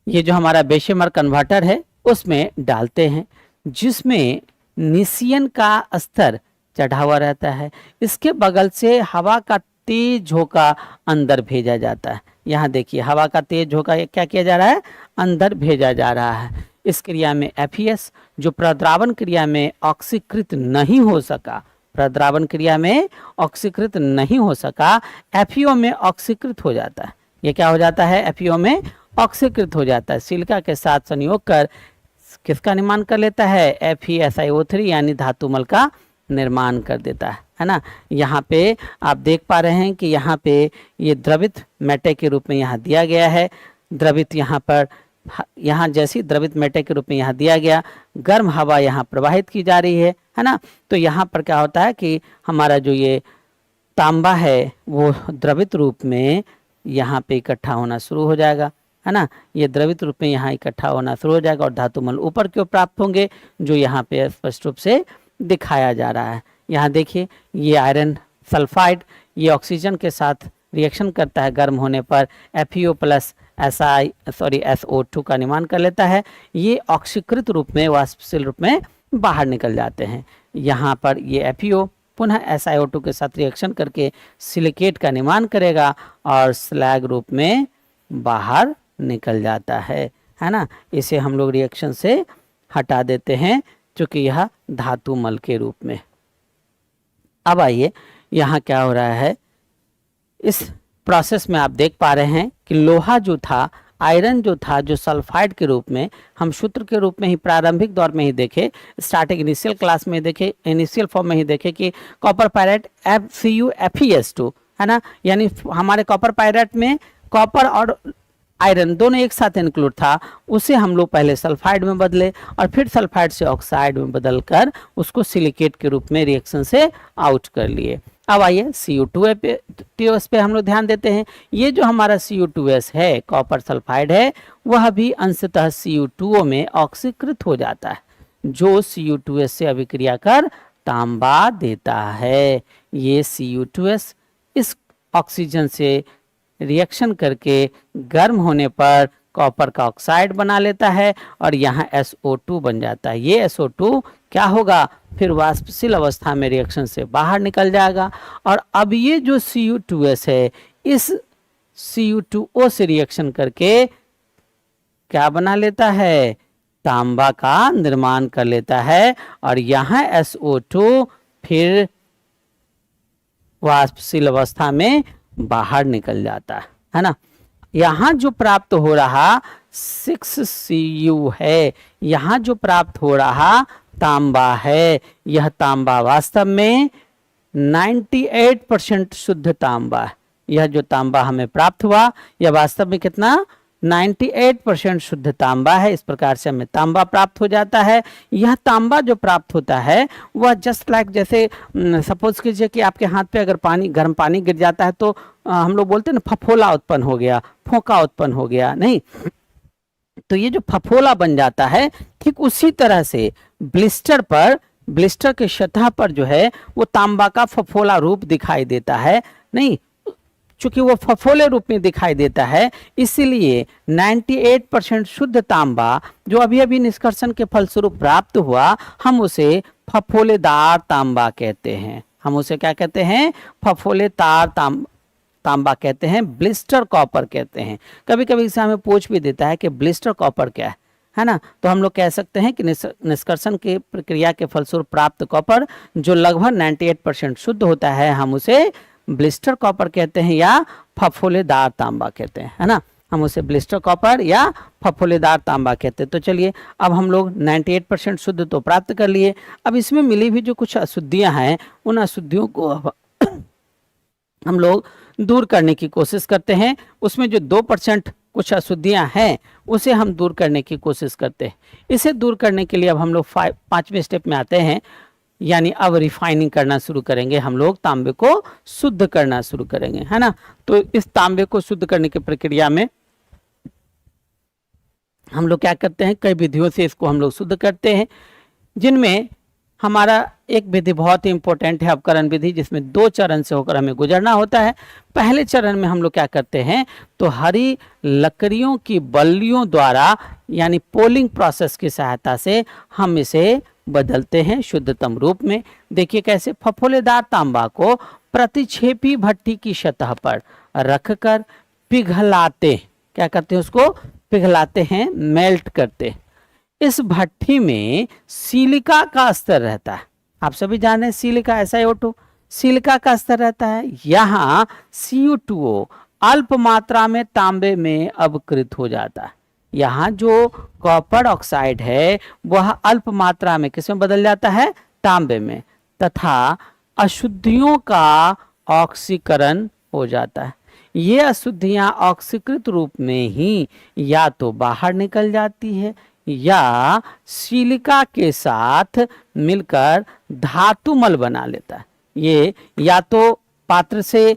ये जो हमारा बेशमर कन्वर्टर है उसमें डालते हैं, जिसमें निसियन का स्तर चढ़ा हुआ रहता है। इसके बगल से हवा का तेज झोंका अंदर भेजा जाता है। यहाँ देखिए हवा का तेज झोंका क्या किया जा रहा है, अंदर भेजा जा रहा है। इस क्रिया में FeS जो प्रद्रावण क्रिया में ऑक्सीकृत नहीं हो सका, प्रद्रावण क्रिया में ऑक्सीकृत नहीं हो सका, FeO में ऑक्सीकृत हो जाता है। ये क्या हो जाता है, FeO में ऑक्सीकृत हो जाता है। सिलिका के साथ संयोग कर किसका निर्माण कर लेता है, FeSiO3 यानी धातुमल का निर्माण कर देता है ना। यहाँ पे आप देख पा रहे हैं कि यहाँ पे ये द्रवित मेटे के रूप में यहाँ दिया गया है। द्रवित यहाँ पर, यहाँ जैसी द्रवित मेटे के रूप में यहाँ दिया गया, गर्म हवा यहाँ प्रवाहित की जा रही है ना। तो यहाँ पर क्या होता है कि हमारा जो ये तांबा है वो द्रवित रूप में यहाँ पे इकट्ठा होना शुरू हो जाएगा, है ना। ये द्रवित रूप में यहाँ इकट्ठा होना शुरू हो जाएगा और धातुमल ऊपर की ओर प्राप्त होंगे, जो यहाँ पे स्पष्ट रूप से दिखाया जा रहा है। यहाँ देखिए ये आयरन सल्फाइड, ये ऑक्सीजन के साथ रिएक्शन करता है, गर्म होने पर FeO प्लस SO2 का निर्माण कर लेता है। ये ऑक्सीकृत रूप में, वाष्पशील रूप में बाहर निकल जाते हैं। यहाँ पर ये FeO पुनः SiO2 के साथ रिएक्शन करके सिलिकेट का निर्माण करेगा और स्लैग रूप में बाहर निकल जाता है ना। इसे हम लोग रिएक्शन से हटा देते हैं, क्योंकि यह धातु मल के रूप में। अब आइए यहाँ क्या हो रहा है, इस प्रोसेस में आप देख पा रहे हैं कि लोहा जो था, आयरन जो था, जो सल्फाइड के रूप में हम सूत्र के रूप में ही प्रारंभिक दौर में ही देखे, स्टार्टिंग इनिशियल क्लास में देखे, इनिशियल फॉर्म में ही देखे कि कॉपर पायरेट FeS2 है ना, यानी हमारे कॉपर पायरेट में कॉपर और आयरन दोनों एक साथ इंक्लूड था। उसे हम लोग पहले सल्फाइड में बदले और फिर सल्फाइड से ऑक्साइड में बदलकर उसको सिलिकेट के रूप में रिएक्शन से आउट कर लिए। अब आइए Cu2S पे हम लोग ध्यान देते हैं। ये जो हमारा Cu2S है, कॉपर सल्फाइड है, वह भी अंशतः Cu2O में ऑक्सीकृत हो जाता है, जो Cu2S से अभिक्रिया कर तांबा देता है। ये Cu2S इस ऑक्सीजन से रिएक्शन करके गर्म होने पर कॉपर का ऑक्साइड बना लेता है और यहाँ SO2 बन जाता है। ये SO2 क्या होगा, फिर वाष्पशील अवस्था में रिएक्शन से बाहर निकल जाएगा और अब ये जो Cu2S है, इस Cu2O से रिएक्शन करके क्या बना लेता है, तांबा का निर्माण कर लेता है और यहाँ SO2 फिर वाष्पशील अवस्था में बाहर निकल जाता है ना। यहाँ जो प्राप्त हो रहा 6Cu है, यहाँ जो प्राप्त हो रहा तांबा है, यह तांबा वास्तव में 98% शुद्ध तांबा है। यह जो तांबा हमें प्राप्त हुआ, यह वास्तव में कितना, 98% शुद्ध तांबा है। इस प्रकार से हमें तांबा प्राप्त हो जाता है। यह तांबा जो प्राप्त होता है वह जस्ट लाइक, जैसे सपोज कीजिए कि आपके हाथ पे अगर पानी, गर्म पानी गिर जाता है तो हम लोग बोलते हैं ना, फफोला उत्पन्न हो गया, फोका उत्पन्न हो गया, नहीं, तो ये जो फफोला बन जाता है, ठीक उसी तरह से ब्लिस्टर पर, ब्लिस्टर के सतह पर जो है वो तांबा का फफोला रूप दिखाई देता है। नहीं, चूंकि वो फफोले रूप में दिखाई देता है, इसीलिए 98% शुद्ध तांबा जो अभी अभी निष्कर्षण के फलस्वरूप प्राप्त हुआ, हम उसे फफोलेदार तांबा कहते हैं। हम उसे क्या कहते हैं, फफोलेदार तांबा कहते हैं, ब्लिस्टर कॉपर कहते हैं। कभी कभी इसे हमें पूछ भी देता है कि ब्लिस्टर कॉपर क्या है है ना। तो हम लोग कह सकते हैं कि निष्कर्षण की प्रक्रिया के फलस्वरूप प्राप्त कॉपर जो लगभग 98% शुद्ध होता है, हम उसे ब्लिस्टर कॉपर कहते हैं या फफोलेदार तांबा कहते हैं, है ना। हम उसे ब्लिस्टर कॉपर या फफोलेदार तांबा कहते हैं। तो चलिए, अब हम लोग 98% शुद्ध तो प्राप्त कर लिए। अब इसमें मिली हुई जो कुछ अशुद्धियां हैं, उन अशुद्धियों को हम लोग दूर करने की कोशिश करते हैं। उसमें जो 2% कुछ अशुद्धियां हैं, उसे हम दूर करने की कोशिश करते हैं। इसे दूर करने के लिए अब हम लोग 5वें स्टेप में आते हैं, यानी अब रिफाइनिंग करना शुरू करेंगे। हम लोग तांबे को शुद्ध करना शुरू करेंगे, है ना। तो इस तांबे को शुद्ध करने की प्रक्रिया में हम लोग क्या करते हैं, कई विधियों से इसको हम लोग शुद्ध करते हैं, जिनमें हमारा एक विधि बहुत ही इंपॉर्टेंट है, अवकरण विधि, जिसमें 2 चरण से होकर हमें गुजरना होता है। पहले चरण में हम लोग क्या करते हैं, तो हरी लकड़ियों की बल्लियों द्वारा यानी पोलिंग प्रोसेस की सहायता से हम इसे बदलते हैं शुद्धतम रूप में। देखिए कैसे, फफोलेदार तांबा को प्रतिक्षेपी भट्टी की सतह पर रखकर पिघलाते, क्या करते हैं, उसको पिघलाते हैं, मेल्ट करते। इस भट्टी में सिलिका का स्तर रहता है। आप सभी जान रहे हैं सिलिका, SiO2 सिलिका का स्तर रहता है। यहाँ CO2 अल्प मात्रा में तांबे में अपकृत हो जाता है। यहाँ जो कॉपर ऑक्साइड है वह अल्प मात्रा में किस में बदल जाता है, तांबे में, तथा अशुद्धियों का ऑक्सीकरण हो जाता है। ये अशुद्धियां ऑक्सीकृत रूप में ही या तो बाहर निकल जाती है या सिलिका के साथ मिलकर धातुमल बना लेता है। ये या तो पात्र से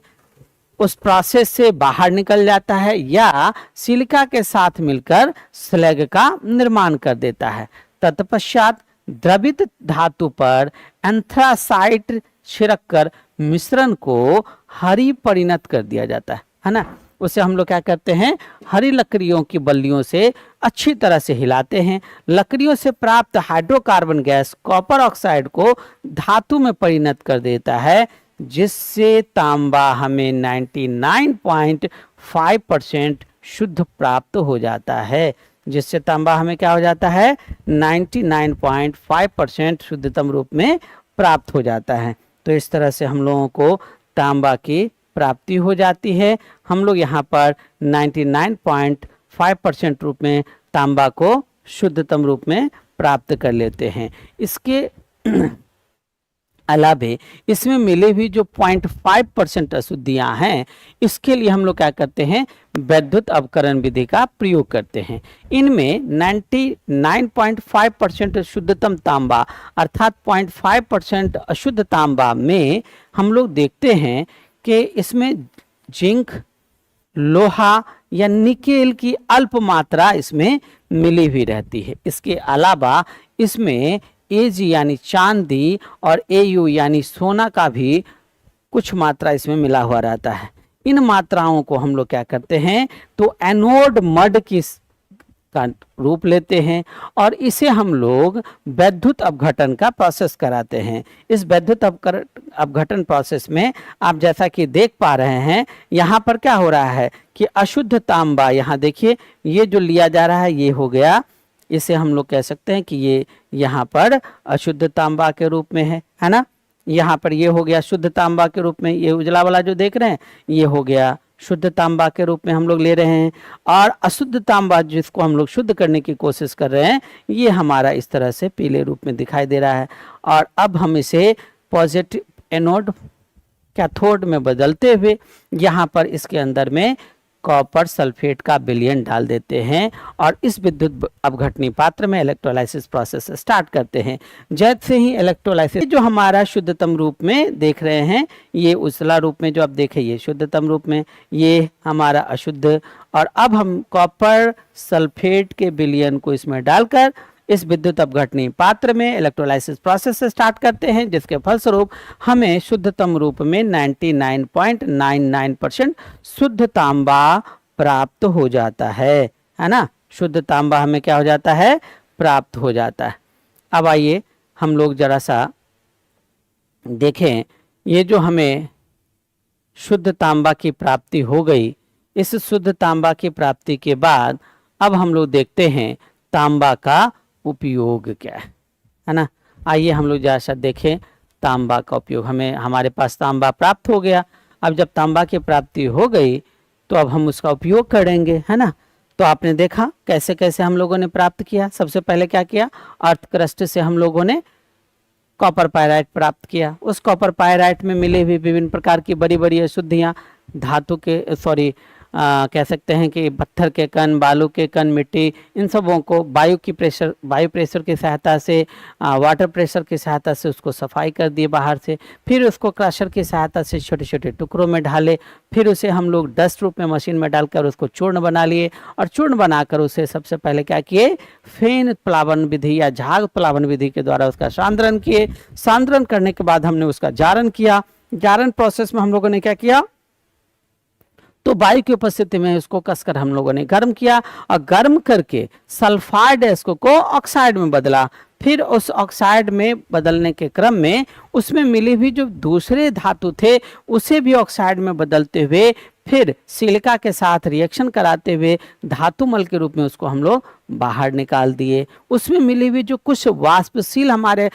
उस प्रोसेस से बाहर निकल जाता है या सिलिका के साथ मिलकर स्लैग का निर्माण कर देता है। तत्पश्चात द्रवित धातु पर एंथ्रासाइट छिड़ककर मिश्रण को हरी परिणत कर दिया जाता है ना। उसे हम लोग क्या करते हैं, हरी लकड़ियों की बल्लियों से अच्छी तरह से हिलाते हैं। लकड़ियों से प्राप्त हाइड्रोकार्बन गैस कॉपर ऑक्साइड को धातु में परिणत कर देता है, जिससे तांबा हमें 99.5% शुद्ध प्राप्त हो जाता है। जिससे तांबा हमें क्या हो जाता है, 99.5% शुद्धतम रूप में प्राप्त हो जाता है। तो इस तरह से हम लोगों को तांबा की प्राप्ति हो जाती है। हम लोग यहाँ पर 99.5% रूप में तांबा को शुद्धतम रूप में प्राप्त कर लेते हैं। इसके अलावे इसमें मिले हुई जो 0.5% अशुद्धियां हैं, इसके लिए हम लोग क्या करते हैं, वैद्युत अवकरण विधि का प्रयोग करते हैं। इनमें 99.5% शुद्धतम तांबा अर्थात 0.5% अशुद्ध तांबा में हम लोग देखते हैं कि इसमें जिंक, लोहा या निकेल की अल्प मात्रा इसमें मिली हुई रहती है। इसके अलावा इसमें Ag यानी चांदी और Au यानी सोना का भी कुछ मात्रा इसमें मिला हुआ रहता है। इन मात्राओं को हम लोग क्या करते हैं, तो एनोड मड की का रूप लेते हैं और इसे हम लोग वैद्युत अपघटन का प्रोसेस कराते हैं। इस वैद्युत अपघटन प्रोसेस में आप जैसा कि देख पा रहे हैं, यहाँ पर क्या हो रहा है कि अशुद्ध तांबा, यहाँ देखिए ये जो लिया जा रहा है ये हो गया, इसे हम लोग कह सकते हैं कि ये यहाँ पर अशुद्ध तांबा के रूप में है ना। यहाँ पर ये हो गया शुद्ध तांबा के रूप में, ये उजला वाला जो देख रहे हैं ये हो गया शुद्ध तांबा के रूप में हम लोग ले रहे हैं। और अशुद्ध तांबा जिसको हम लोग शुद्ध करने की कोशिश कर रहे हैं, ये हमारा इस तरह से पीले रूप में दिखाई दे रहा है। और अब हम इसे पॉजिटिव एनोड कैथोड में बदलते हुए यहाँ पर इसके अंदर में कॉपर सल्फेट का विलयन डाल देते हैं और इस विद्युत अपघटनी पात्र में इलेक्ट्रोलाइसिस प्रोसेस स्टार्ट करते हैं। जैसे ही इलेक्ट्रोलाइसिस जो हमारा शुद्धतम रूप में देख रहे हैं, ये उजला रूप में जो आप देखें ये शुद्धतम रूप में, ये हमारा अशुद्ध। और अब हम कॉपर सल्फेट के विलयन को इसमें डालकर इस विद्युत अपघटनी पात्र में इलेक्ट्रोलाइसिस प्रोसेस स्टार्ट करते हैं, जिसके फलस्वरूप हमें शुद्धतम रूप में 99.99% शुद्ध तांबा प्राप्त हो जाता है ना। शुद्ध तांबा हमें क्या हो जाता है, प्राप्त हो जाता है। अब आइए हम लोग जरा सा देखें, ये जो हमें शुद्ध तांबा की प्राप्ति हो गई, इस शुद्ध तांबा की प्राप्ति के बाद अब हम लोग देखते हैं तांबा का उपयोग क्या है ना। आइए हम लोग जैसा देखें तांबा का उपयोग। हमें हमारे पास तांबा प्राप्त हो गया। अब जब तांबा की प्राप्ति हो गई तो अब हम उसका उपयोग करेंगे, है ना। तो आपने देखा कैसे कैसे हम लोगों ने प्राप्त किया। सबसे पहले क्या किया, अर्थ क्रस्ट से हम लोगों ने कॉपर पायराइट प्राप्त किया। उस कॉपर पायराइट में मिले हुए विभिन्न प्रकार की बड़ी बड़ी अशुद्धियाँ, धातु के कह सकते हैं कि पत्थर के कण, बालू के कण, मिट्टी, इन सबों को वायु प्रेशर की सहायता से, वाटर प्रेशर की सहायता से उसको सफाई कर दिए बाहर से। फिर उसको क्रशर की सहायता से छोटे छोटे टुकड़ों में ढाले। फिर उसे हम लोग डस्ट रूप में मशीन में डालकर उसको चूर्ण बना लिए। और चूर्ण बनाकर उसे सबसे पहले क्या किए, फेन प्लावन विधि या झाग प्लावन विधि के द्वारा उसका सांद्रण किए। सांद्रण करने के बाद हमने उसका जारण किया। जारण प्रोसेस में हम लोगों ने क्या किया, तो वायु की उपस्थिति में उसको कसकर हम लोगों ने गर्म किया और गर्म करके सल्फाइड इसको को ऑक्साइड में बदला। फिर उस ऑक्साइड में बदलने के क्रम में उसमें मिली हुई जो दूसरे धातु थे उसे भी ऑक्साइड में बदलते हुए फिर सिलिका के साथ रिएक्शन कराते हुए धातुमल के रूप में उसको हम लोग बाहर निकाल दिए। उसमें मिली हुई जो कुछ वाष्पशील हमारे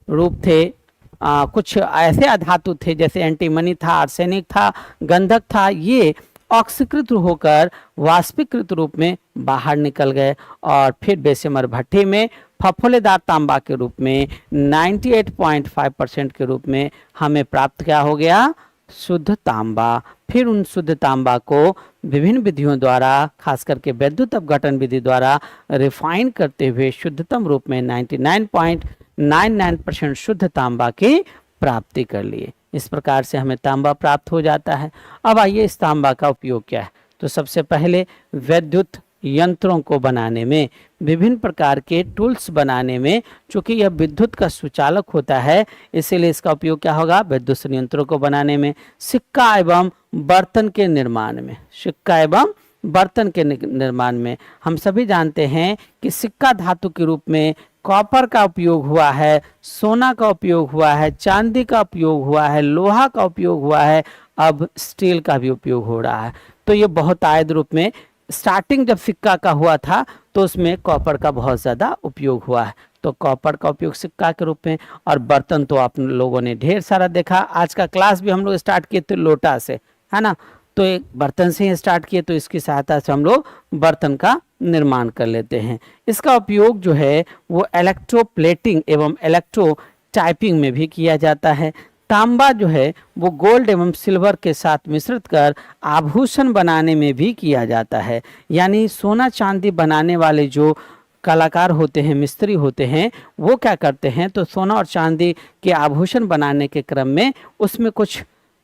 रूप थे, कुछ ऐसे अधातु थे जैसे एंटीमनी था, आर्सेनिक था, गंधक था, ये ऑक्सीकृत होकर वाष्पीकृत रूप में बाहर निकल गए और फिर बेशमर भट्टी में फफोलेदार तांबा के रूप में 98.5% के रूप में हमें प्राप्त क्या हो गया, शुद्ध तांबा। फिर उन शुद्ध तांबा को विभिन्न विधियों द्वारा, खास करके वैद्युत अपघटन विधि द्वारा रिफाइन करते हुए शुद्धतम रूप में 99.99% शुद्ध तांबा की प्राप्ति कर लिए। इस प्रकार से हमें तांबा प्राप्त हो जाता है। अब आइए इस तांबा का उपयोग क्या है। तो सबसे पहले वैद्युत यंत्रों को बनाने में, विभिन्न प्रकार के टूल्स बनाने में, चूंकि यह विद्युत का सुचालक होता है इसीलिए इसका उपयोग क्या होगा, विद्युत यंत्रों को बनाने में। सिक्का एवं बर्तन के निर्माण में, सिक्का एवं बर्तन के निर्माण में हम सभी जानते हैं कि सिक्का धातु के रूप में कॉपर का उपयोग हुआ है, सोना का उपयोग हुआ है, चांदी का उपयोग हुआ है, लोहा का उपयोग हुआ है, अब स्टील का भी उपयोग हो रहा है। तो ये बहुत आयत रूप में स्टार्टिंग जब सिक्का का हुआ था तो उसमें कॉपर का बहुत ज़्यादा उपयोग हुआ है। तो कॉपर का उपयोग सिक्का के रूप में। और बर्तन तो आप लोगों ने ढेर सारा देखा। आज का क्लास भी हम लोग स्टार्ट किए थे लोटा से, है ना। तो एक बर्तन से ही स्टार्ट किए, तो इसकी सहायता से हम लोग बर्तन का निर्माण कर लेते हैं। इसका उपयोग जो है वो इलेक्ट्रोप्लेटिंग एवं इलेक्ट्रो टाइपिंग में भी किया जाता है। तांबा जो है वो गोल्ड एवं सिल्वर के साथ मिश्रित कर आभूषण बनाने में भी किया जाता है। यानी सोना चांदी बनाने वाले जो कलाकार होते हैं, मिस्त्री होते हैं, वो क्या करते हैं, तो सोना और चांदी के आभूषण बनाने के क्रम में उसमें कुछ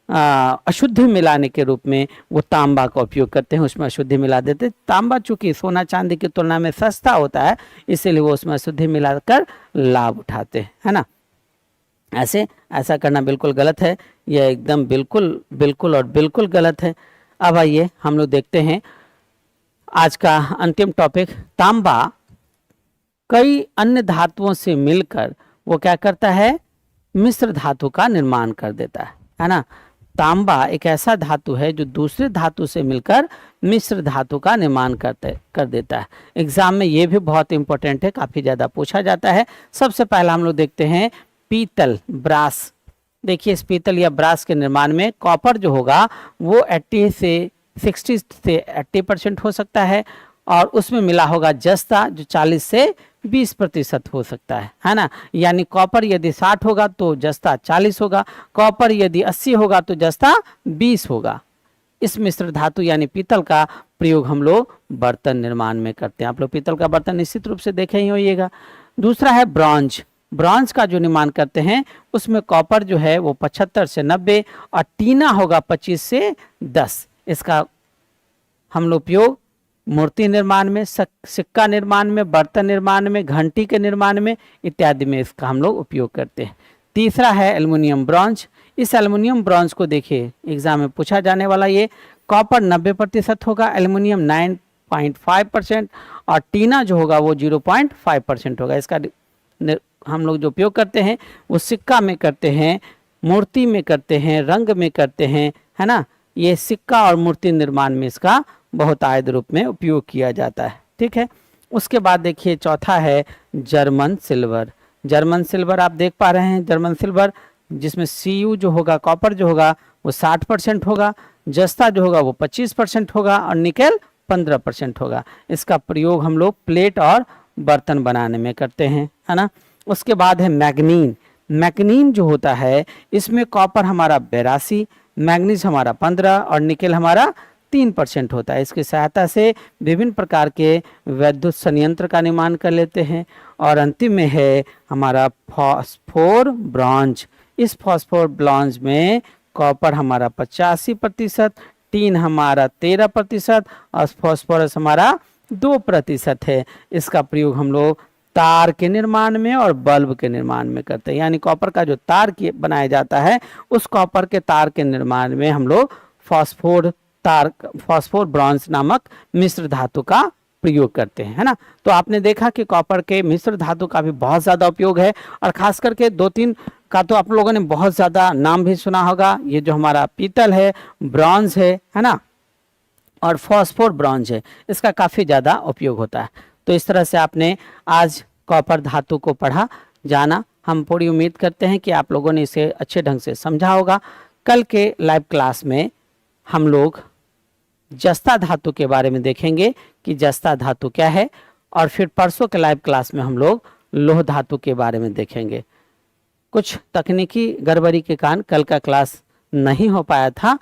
अशुद्धि मिलाने के रूप में वो तांबा का उपयोग करते हैं, उसमें अशुद्धि मिला देते हैं। तांबा चूंकि सोना चांदी की तुलना में सस्ता होता है इसीलिए वो उसमें अशुद्धि मिलाकर लाभ उठाते हैं, है ना। ऐसा करना बिल्कुल गलत है, यह एकदम बिल्कुल गलत है। अब आइए हम लोग देखते हैं आज का अंतिम टॉपिक। तांबा कई अन्य धातुओं से मिलकर वो क्या करता है, मिश्र धातु का निर्माण कर देता है ना। तांबा एक ऐसा धातु है जो दूसरे धातु से मिलकर मिश्र धातु का निर्माण कर देता है। एग्जाम में ये भी बहुत इंपॉर्टेंट है, काफ़ी ज़्यादा पूछा जाता है। सबसे पहला हम लोग देखते हैं पीतल, ब्रास। देखिए इस पीतल या ब्रास के निर्माण में कॉपर जो होगा वो 60 से 80% हो सकता है और उसमें मिला होगा जस्ता जो 40 से 20% हो सकता है ना। यानी कॉपर यदि 60 होगा तो जस्ता 40 होगा, कॉपर यदि 80 होगा तो जस्ता 20 होगा। इस मिश्र धातु यानी पीतल का प्रयोग हम लोग बर्तन निर्माण में करते हैं। आप लोग पीतल का बर्तन निश्चित रूप से देखे ही होइएगा। दूसरा है ब्रॉन्ज। ब्रॉन्ज का जो निर्माण करते हैं उसमें कॉपर जो है वो 75 से 90 और टीना होगा 25 से 10। इसका हम लोग उपयोग मूर्ति निर्माण में, सिक्का निर्माण में, बर्तन निर्माण में, घंटी के निर्माण में इत्यादि में इसका हम लोग उपयोग करते हैं। तीसरा है एल्युमिनियम ब्रॉन्ज। इस एल्युमिनियम ब्रॉन्ज को देखिए एग्जाम में पूछा जाने वाला, ये कॉपर 90% होगा, एल्युमिनियम 9.5% और टीना जो होगा वो 0.5% होगा। इसका हम लोग जो उपयोग करते हैं वो सिक्का में करते हैं, मूर्ति में करते हैं, रंग में करते हैं, है ना। ये सिक्का और मूर्ति निर्माण में इसका बहुत आयत रूप में उपयोग किया जाता है, ठीक है। उसके बाद देखिए चौथा है जर्मन सिल्वर। जर्मन सिल्वर आप देख पा रहे हैं, जर्मन सिल्वर जिसमें Cu जो होगा, कॉपर जो होगा वो 60% होगा, जस्ता जो होगा वो 25% होगा और निकेल 15% होगा। इसका प्रयोग हम लोग प्लेट और बर्तन बनाने में करते हैं, है ना। उसके बाद है मैग्नीन। मैग्नीन जो होता है इसमें कॉपर हमारा 82, मैग्नीज हमारा 15 और निकेल हमारा 3% होता है। इसकी सहायता से विभिन्न प्रकार के विद्युत संयंत्र का निर्माण कर लेते हैं। और अंतिम में है हमारा फॉस्फोर ब्रॉन्ज। इस फॉस्फोर ब्रॉन्ज में कॉपर हमारा 85%, टीन हमारा 13% और फॉस्फोरस हमारा 2% है। इसका प्रयोग हम लोग तार के निर्माण में और बल्ब के निर्माण में करते हैं। यानी कॉपर का जो तार बनाया जाता है उस कॉपर के तार के निर्माण में हम लोग फॉस्फोर ब्रॉन्ज नामक मिश्र धातु का प्रयोग करते हैं, है ना। तो आपने देखा कि कॉपर के मिश्र धातु का भी बहुत ज़्यादा उपयोग है और खास करके 2-3 का तो आप लोगों ने बहुत ज़्यादा नाम भी सुना होगा। ये जो हमारा पीतल है, ब्रॉन्ज है ना, और फॉस्फोर ब्रॉन्ज है, इसका काफ़ी ज़्यादा उपयोग होता है। तो इस तरह से आपने आज कॉपर धातु को पढ़ा, जाना। हम पूरी उम्मीद करते हैं कि आप लोगों ने इसे अच्छे ढंग से समझा होगा। कल के लाइव क्लास में हम लोग जस्ता धातु के बारे में देखेंगे कि जस्ता धातु क्या है, और फिर परसों के लाइव क्लास में हम लोग लौह धातु के बारे में देखेंगे। कुछ तकनीकी गड़बड़ी के कारण कल का क्लास नहीं हो पाया था।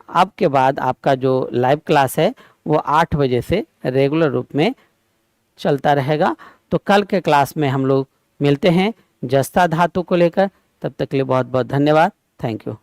अब के बाद आपका जो लाइव क्लास है वो 8 बजे से रेगुलर रूप में चलता रहेगा। तो कल के क्लास में हम लोग मिलते हैं जस्ता धातु को लेकर। तब तक के लिए बहुत बहुत धन्यवाद। Thank you.